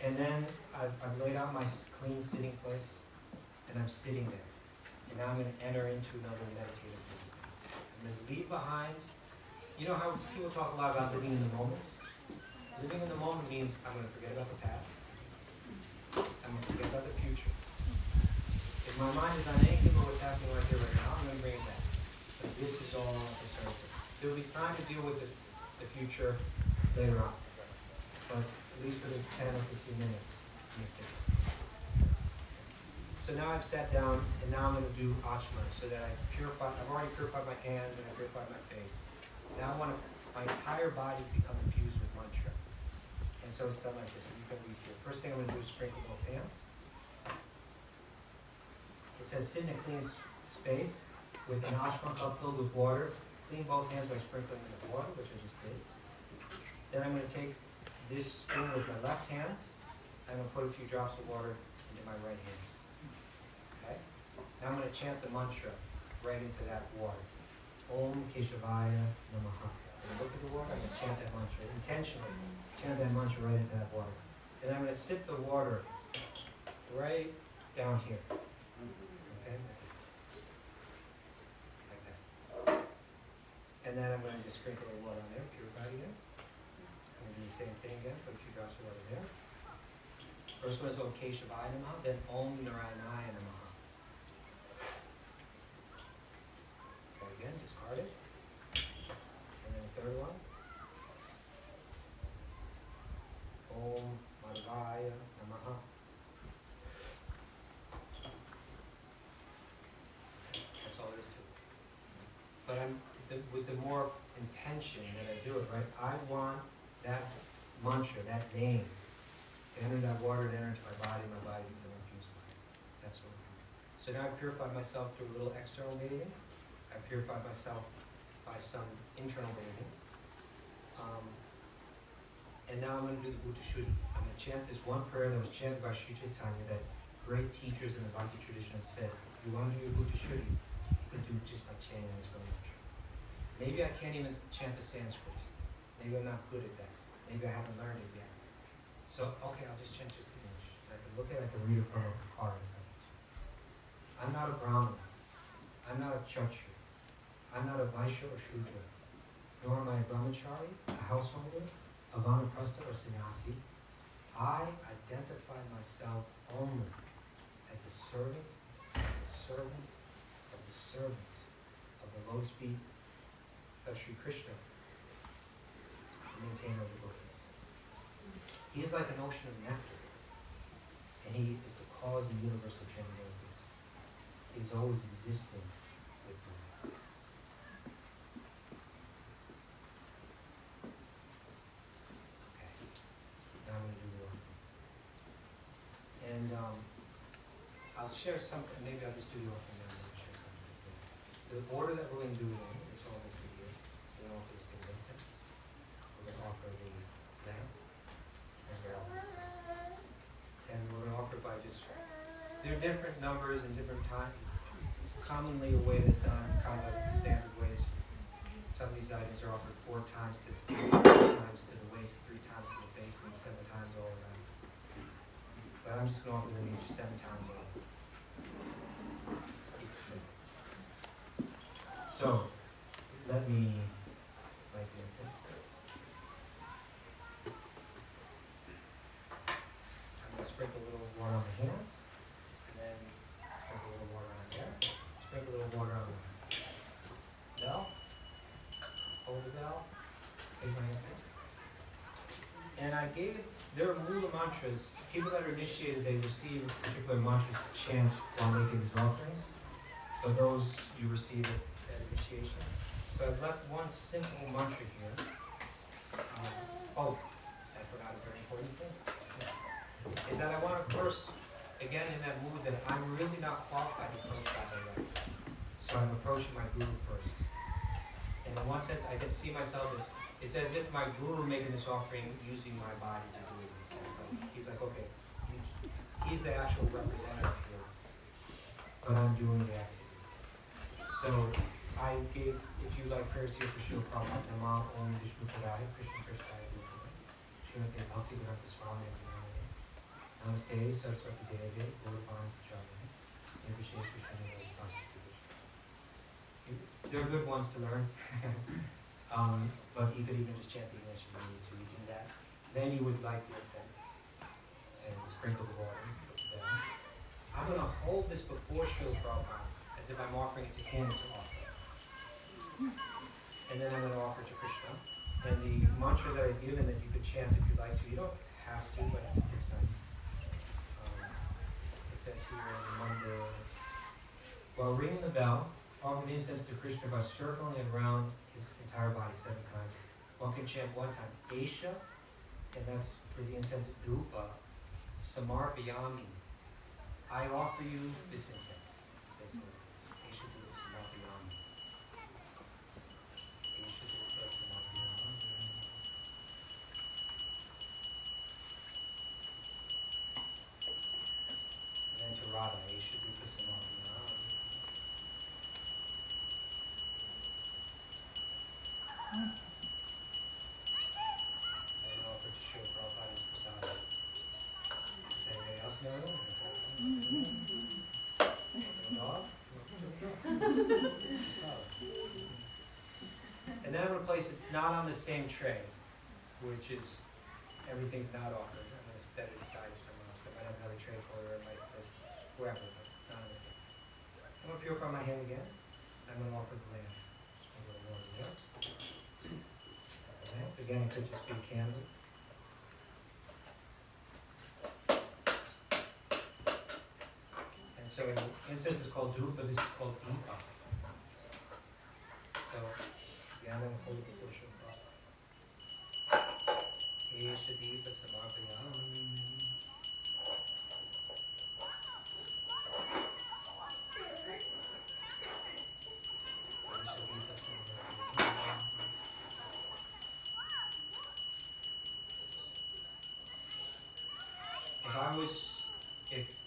And then I've laid out my clean sitting place, and I'm sitting there. And now I'm going to enter into another meditative mood. I'm going to leave behind. You know how people talk a lot about living in the moment? Living in the moment means I'm going to forget about the past. I'm going to forget about the future. If my mind is on anything but what's happening right here, right now, I'm going to bring it back. But this is all I'm concerned with. There will be time to deal with the future later on. But at least for this 10 or 15 minutes, I'm going to stick with it. So now I've sat down, and now I'm going to do achmana, so that I've already purified my hands, and I've purified my face. Now I want my entire body to become infused with mantra. And so it's done like this, and you can read here. First thing I'm going to do is sprinkle both hands. It says sit in a clean space with an achmana cup filled with water. Clean both hands by sprinkling them with water, which I just did. Then I'm going to take this spoon with my left hand. I'm going to put a few drops of water into my right hand. Okay? Now I'm going to chant the mantra right into that water. Om Keshavaya Namaha. And look at the water, I'm going to chant that mantra intentionally. Chant that mantra right into that water. And I'm going to sip the water right down here. Okay? Like that. And then I'm going to just sprinkle the water on there, purify it again. I'm going to do the same thing again, put a few drops of water there. First one is Om Keshavaya Namaha, then Om Narayanaya Namaha. Again, discard it. And then the third one. Om Madhavaya Namaha. That's all there is to it. But with the more intention that I do it, right? I want that mantra, that name, to enter that water, to enter into my body become infused with it. That's what I'm doing. So now I've purified myself through a little external bathing. I purified myself by some internal bathing. And now I'm going to do the Bhuta Shuddhi. I'm going to chant this one prayer that was chanted by Sri Chaitanya that great teachers in the Bhakti tradition have said. If you want to do your Bhuta Shuddhi, you can do it just by chanting this one mantra. Maybe I can't even chant the Sanskrit. Maybe I'm not good at that. Maybe I haven't learned it yet. So, okay, I'll just chant just the English. I can look at it, I can read it from a card. I'm not a Brahmana. I'm not a Kshatriya. I'm not a Vaishya or Shudra, nor am I a brahmachari, a householder, a vanaprastha or sannyasi. I identify myself only as a servant of servant of the lotus feet of Sri Krishna, the maintainer of the Buddhas. He is like an ocean of nectar, and he is the cause of universal transcendence. He is always existing with Buddhas. Okay, now I'm going to do the offering. And I'll share something, maybe I'll just do the offering now, and then I'll share something. The order that we're going to do it in, it's all listed here. We're going to offer the stick of incense. We're going to offer the lamp. And we're going to offer by just, there are different numbers and different times. Commonly a way this time, kind of like the standard ways. Some of these items are offered 4 times to the feet, 3 times to the waist, 3 times to the face, and 7 times all around. But I'm just going to offer them each 7 times all. Each 7. So, let me light the incense. I'm going to sprinkle a little water on the hand, and then sprinkle a little water on there, sprinkle a little water on the bell, hold the bell, take my incense. And I gave, there are mula mantras, people that are initiated, they receive particular mantras to chant while making these offerings. So those you receive at initiation. So I've left one simple mantra here. I forgot a very important thing. Is that I want to first, again in that mood that I'm really not qualified to approach God directly. So I'm approaching my guru first. And in one sense, I can see myself as, it's as if my guru making this offering using my body to do it in a sense. Like, he's like, okay, he's the actual representative here, but I'm doing the activity. So I gave, if you like prayers here for Srila Prabhupada, Nama Om Vishnu Padaya, Krishna Krishnaya Bhuta, Srimati Bhakti Vedanta Swami Achamana, Namaste, Saraswati Deve, Purufying Chavani, Nirvishesh Vishnu Constitution. They're good ones to learn. But you could even just chant the English if you need to. You do that. Then you would light the incense and sprinkle the water. I'm going to hold this before Srila Prabhupada as if I'm offering it to him to offer. And then I'm going to offer it to Krishna. And the mantra that I've given that you could chant if you'd like to, you don't have to, but it's nice. It says here in the mantra, while ringing the bell, offer the incense to Krishna by circling it around his entire body 7 times. One can chant 1 time, Esha, and that's for the incense, Dhupa, Samarpayami. I offer you this incense. Basically, Esha Dhupa Samarpayami. Esha Dhupa Samarpayami. And then to Radha, Esha Dhupa Samarpayami. And offer to Srila Prabhupada's prasad. Does anybody else know? Dog? And then I'm going to place it not on the same tray, which is, everything's not offered. I'm going to set it aside somewhere else. I might have another tray for it, or I might place wherever, but not on the same. I'm going to purify my hand again. I'm going to offer the lamp. Just a little water there. Lamp. Again, it could just be a candle. And so incense is called dhupa, this is called deepa. So again, I'm going to hold it before Srila Prabhupada. Esha deepa samarpayami.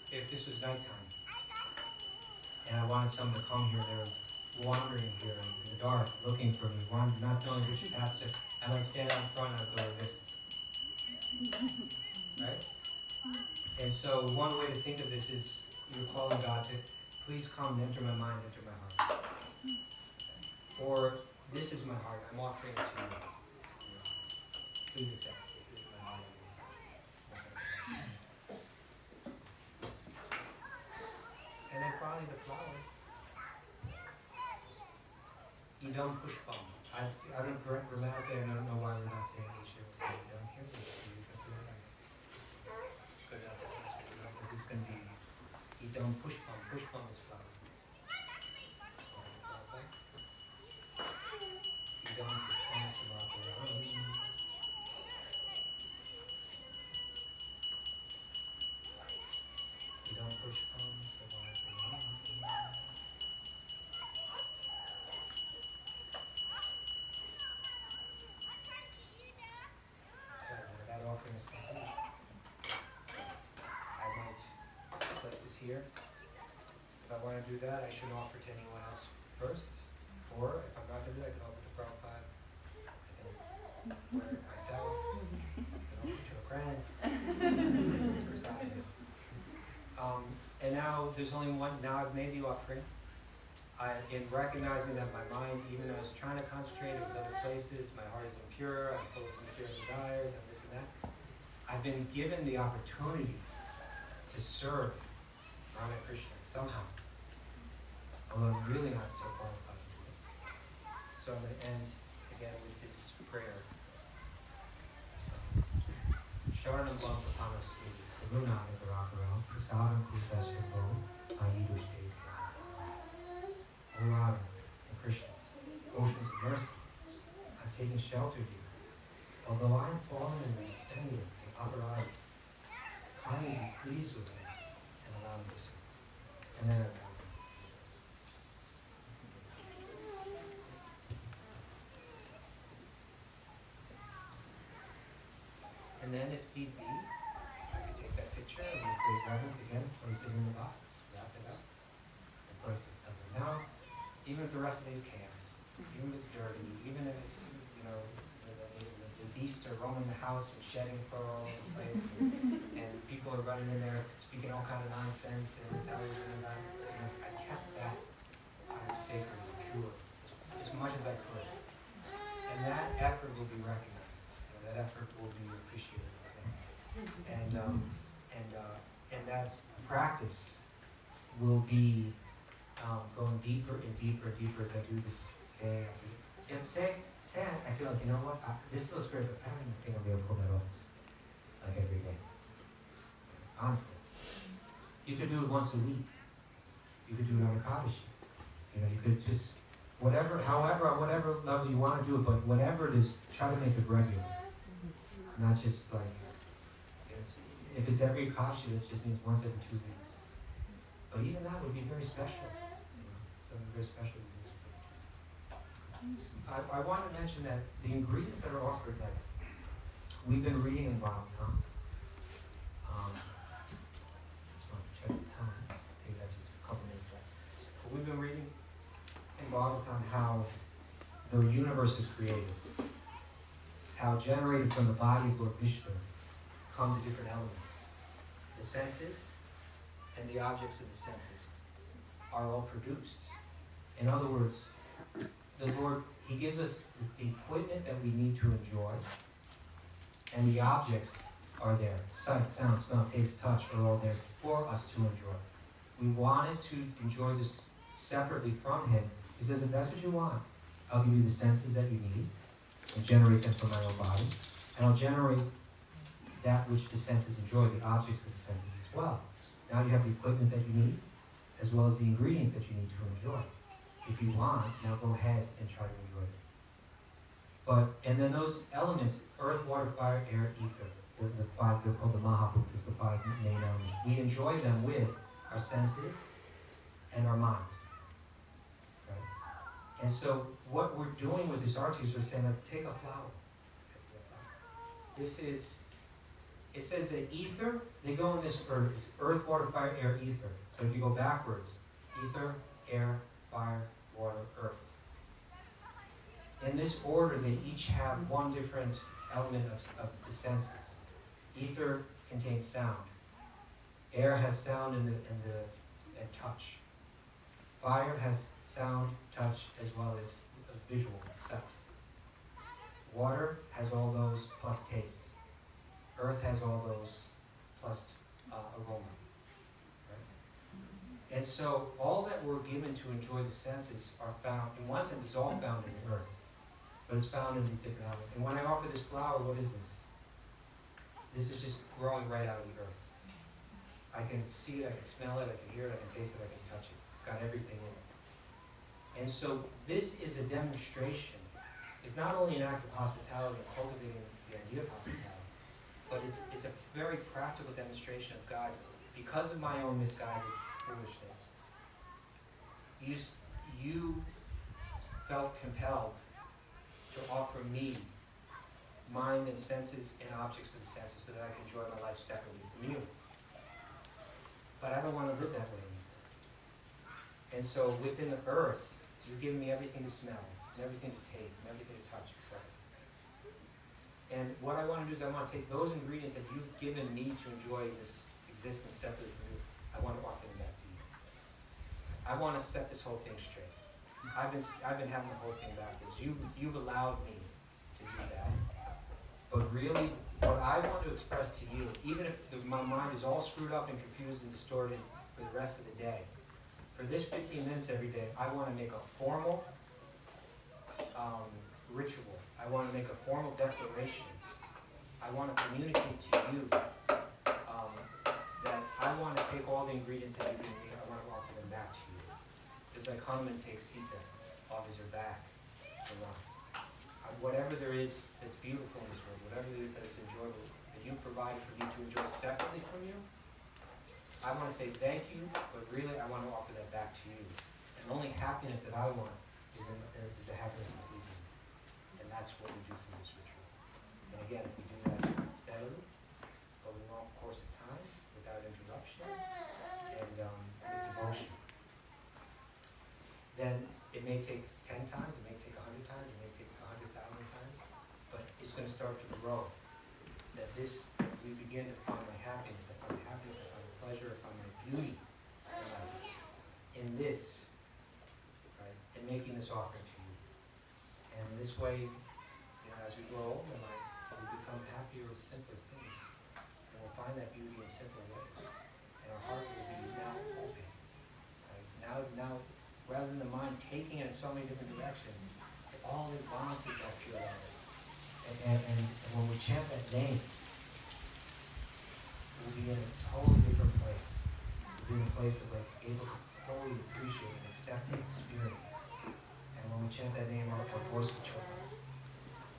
If this was nighttime and I wanted someone to come here, they were wandering here in the dark, looking for me, not knowing which path to, I might stand out in front and I'd go like this. Right? And so one way to think of this is you're calling God to please come, enter my mind, enter my heart. Or this is my heart, I'm offering it to you. Please accept it. This is my heart. And then finally the flower. idam pushpam. I don't correct grammatically, I don't know why we're not saying H here, we're saying idam here, just to use it for that. Good enough, this is going to be idam pushpam. Pushpam is flower. Idam pushpam samapayami. Idam pushpam samapayami. That offering is complete. I might place this here. If I want to do that, I should offer to anyone else first. Or if I'm not going to do that, I can offer to Prabhupada. I can wear it myself. I can offer to a friend. It's presided. And now there's only one. Now I've made the offering. In recognizing that my mind, even though I was trying to concentrate, it was other places, my heart is impure, I'm full of impure desires, and this and that. I've been given the opportunity to serve Radha Krishna somehow. Although I'm really not so qualified to do it. So I'm going to end again with this prayer. Sharanam Blam Papano Sri, Karuna Nagarakara, Prasadam Kushashako, Ayidushke. O Radha and Krishna, oceans of mercy, I'm taking shelter here. Although I am fallen in the offended, the arati, kindly be pleased with me and allow me to serve. And then I bow. And then if need be, I can take that picture and with great reverence again, place it in the box, wrap it up, and place it somewhere. Now, even if the rest of it is chaos, even if it's dirty, even if it's, the beasts are roaming the house and shedding fur all over the place, and people are running in there speaking all kind of nonsense and television and that, I kept that sacred and pure as much as I could. And that effort will be recognized. That effort will be appreciated, I think. And that practice will be going deeper and deeper and deeper as I do this day. Say, I feel like, you know what, this looks great, but I don't even think I'll be able to pull that off like every day. Honestly. You could do it once a week. You could do it on a Kaddish. You could just, whatever level you want to do it, but whatever it is, try to make it regular. Not just like, if it's every Kaddish, it just means once every 2 weeks. But even that would be very special. Something very special. I want to mention that the ingredients that are offered, that we've been reading in Bhagavatam. Just want to check the time. Maybe that's just a couple minutes left. But we've been reading in Bhagavatam how the universe is created, how generated from the body of Lord Vishnu come the different elements. The senses and the objects of the senses are all produced. In other words, the Lord, He gives us the equipment that we need to enjoy, and the objects are there. Sight, sound, smell, taste, touch are all there for us to enjoy. We wanted to enjoy this separately from Him. He says, if that's what you want, I'll give you the senses that you need and generate them from my own body, and I'll generate that which the senses enjoy, the objects of the senses as well. Now you have the equipment that you need, as well as the ingredients that you need to enjoy. If you want, now go ahead and try to enjoy it. And then those elements, earth, water, fire, air, ether, the five, they're called the Mahabhutas, the five main elements. We enjoy them with our senses and our mind. Right? And so what we're doing with this arti is we're saying, like, take a flower. This is, it says that ether, they go in this order. It's earth, water, fire, air, ether. So if you go backwards, ether, air, fire, water, earth. In this order, they each have one different element of the senses. Ether contains sound. Air has sound and touch. Fire has sound, touch, as well as visual sound. Water has all those plus taste. Earth has all those plus aroma. Right? And so all that we're given to enjoy the senses are found, in one sense, it's all found in the earth, but it's found in these different elements. And when I offer this flower, what is this? This is just growing right out of the earth. I can see it, I can smell it, I can hear it, I can taste it, I can touch it. It's got everything in it. And so this is a demonstration. It's not only an act of hospitality and cultivating the idea of hospitality, but it's a very practical demonstration of God. Because of my own misguided foolishness, you felt compelled to offer me mind and senses and objects of the senses so that I can enjoy my life separately from you. But I don't want to live that way anymore. And so within the earth, you're giving me everything to smell, and everything to taste, and everything to touch, etc. And what I want to do is I want to take those ingredients that you've given me to enjoy this existence separately from you, I want to offer them back to you. I want to set this whole thing straight. I've been having the whole thing backwards. You've allowed me to do that. But really, what I want to express to you, even if my mind is all screwed up and confused and distorted for the rest of the day, for this 15 minutes every day, I want to make a formal ritual. I want to make a formal declaration. I want to communicate to you that I want to take all the ingredients that you give me, I want to offer them back to you. Just like Hanuman takes Sita, offers her back to Ram. Whatever there is that's beautiful in this world, whatever there is that is enjoyable, that you provided for me to enjoy separately from you, I want to say thank you, but really I want to offer that back to you. And the only happiness that I want is the happiness of pleasing. And that's what we do through this ritual. And again, if we do that steadily, over a long course of time, without interruption, and with devotion, then it may take 10 times, it may take 100 times, it may take 100,000 times, but it's going to start to grow. That we begin to find my happiness, I find happiness, I find pleasure, I find my beauty in this, right, in making this offering to you. And this way, as we grow older in life, we become happier with simpler things. And we'll find that beauty in simpler ways. And our heart will be now open. Right? Now, rather than the mind taking it in so many different directions, it all advances that pure love. And when we chant that name, we'll be in a totally different place. We'll be in a place of able to fully appreciate and accept the experience. And when we chant that name, our voice will change.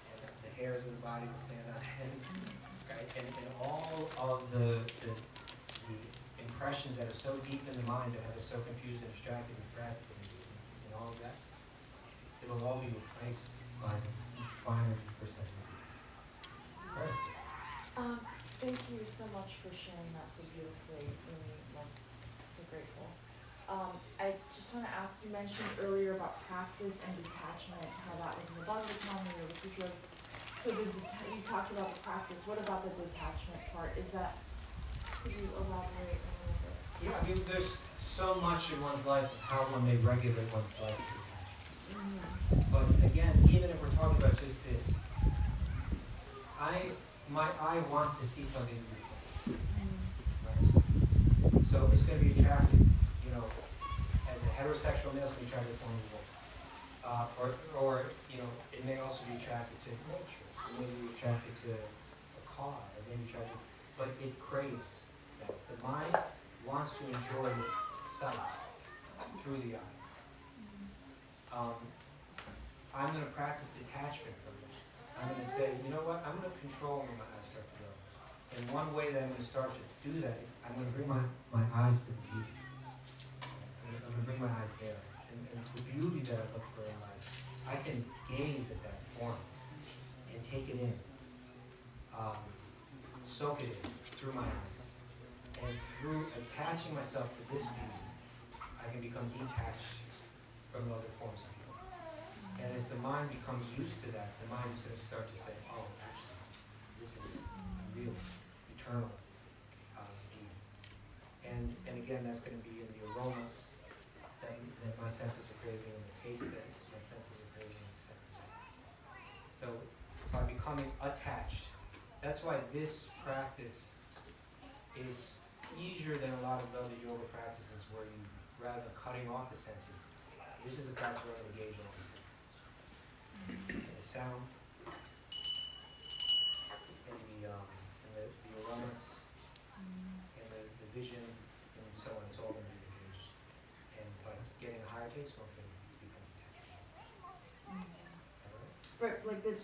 And the hairs of the body will stand on end. Right? And all of the impressions that are so deep in the mind that have us so confused and distracted and depressed and all of that, it'll all be replaced by the finer, deeper senses. Thank you so much for sharing that so beautifully. Really, so grateful. I just want to ask, you mentioned earlier about practice and detachment, how that was in the Bhagavatam, which was, so you talked about the practice. What about the detachment part? Could you elaborate a little bit? Yeah, I mean, there's so much in one's life of how one may regulate one's life. But again, even if we're talking about just this, my eye wants to see something beautiful. Right? So it's going to be attracted, as a heterosexual male, it's going to be attracted to one woman. Or it may also be attracted to nature. It may be attracted to a car. It may be attracted, but it craves that. The mind wants to enjoy sight through the eyes. I'm going to practice detachment from it. I'm going to say, you know what? I'm going to control when my eyes start to go. And one way that I'm going to start to do that is I'm going to bring my eyes to the beauty. I'm going to bring my eyes there. And the beauty that I look for in life, I can gaze at that form and take it in. Soak it in through my eyes. And through attaching myself to this beauty, I can become detached from other forms of beauty. And as the mind becomes used to that, the mind is going to start to say, oh, actually, this is real, eternal being. And again, that's going to be in the aromas that my senses are craving, and the taste that my senses are craving, etc. So by becoming attached, that's why this practice is easier than a lot of other yoga practices where you rather than cutting off the senses, this is a practice where we engage all the senses. The sound, and the aromas, and the vision, and so on. It's all going to be engaged. And by getting a higher taste, one can become detached. Right, like the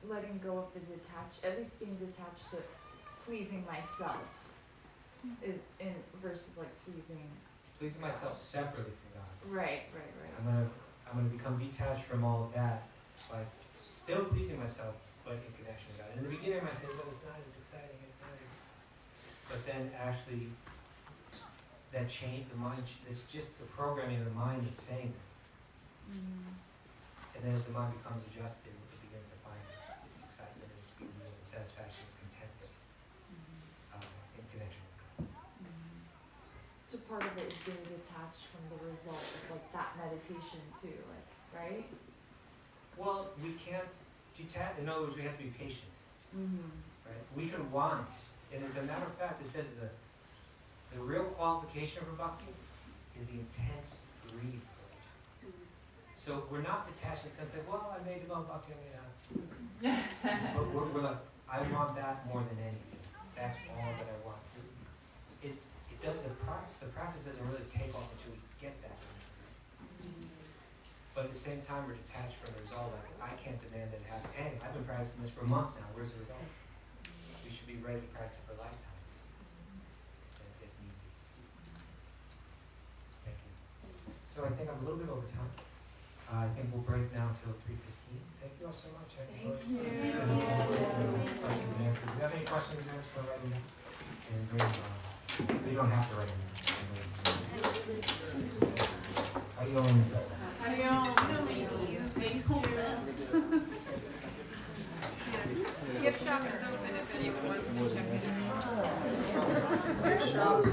letting go of the at least being detached to pleasing myself, is versus like pleasing myself separately from God. Right. I'm gonna become detached from all of that by still pleasing myself, but in connection with God. In the beginning, I might say, "Well, it's not as exciting. It's not as," but then actually, that change, the mind. It's just the programming of the mind that's saying that. And then as the mind becomes adjusted, it begins to find its excitement, its beauty, its satisfaction, its contentment in connection with God. So part of it is being detached from the result of like that meditation too, like, right? Well, we can't detach. In other words, we have to be patient. Right? We can want, and as a matter of fact, it says the real qualification for bhakti is the intense greed for it. So we're not detached in the sense that, well, I may develop bhakti, but we're like, I want that more than anything. That's all that I want. It does. The practice doesn't really take off until we get that. But at the same time, we're detached from the result. Like, I can't demand that it happen. Hey, I've been practicing this for a month now. Where's the result? We should be ready to practice it for lifetimes, if need be. Thank you. So I think I'm a little bit over time. I think we'll break now until 3:15. Thank you all so much. Thank you. Questions and answers. If you have any questions and answers for writing, and bring you don't have to write them. How you doing? Gift shop is open if anyone wants to check it out.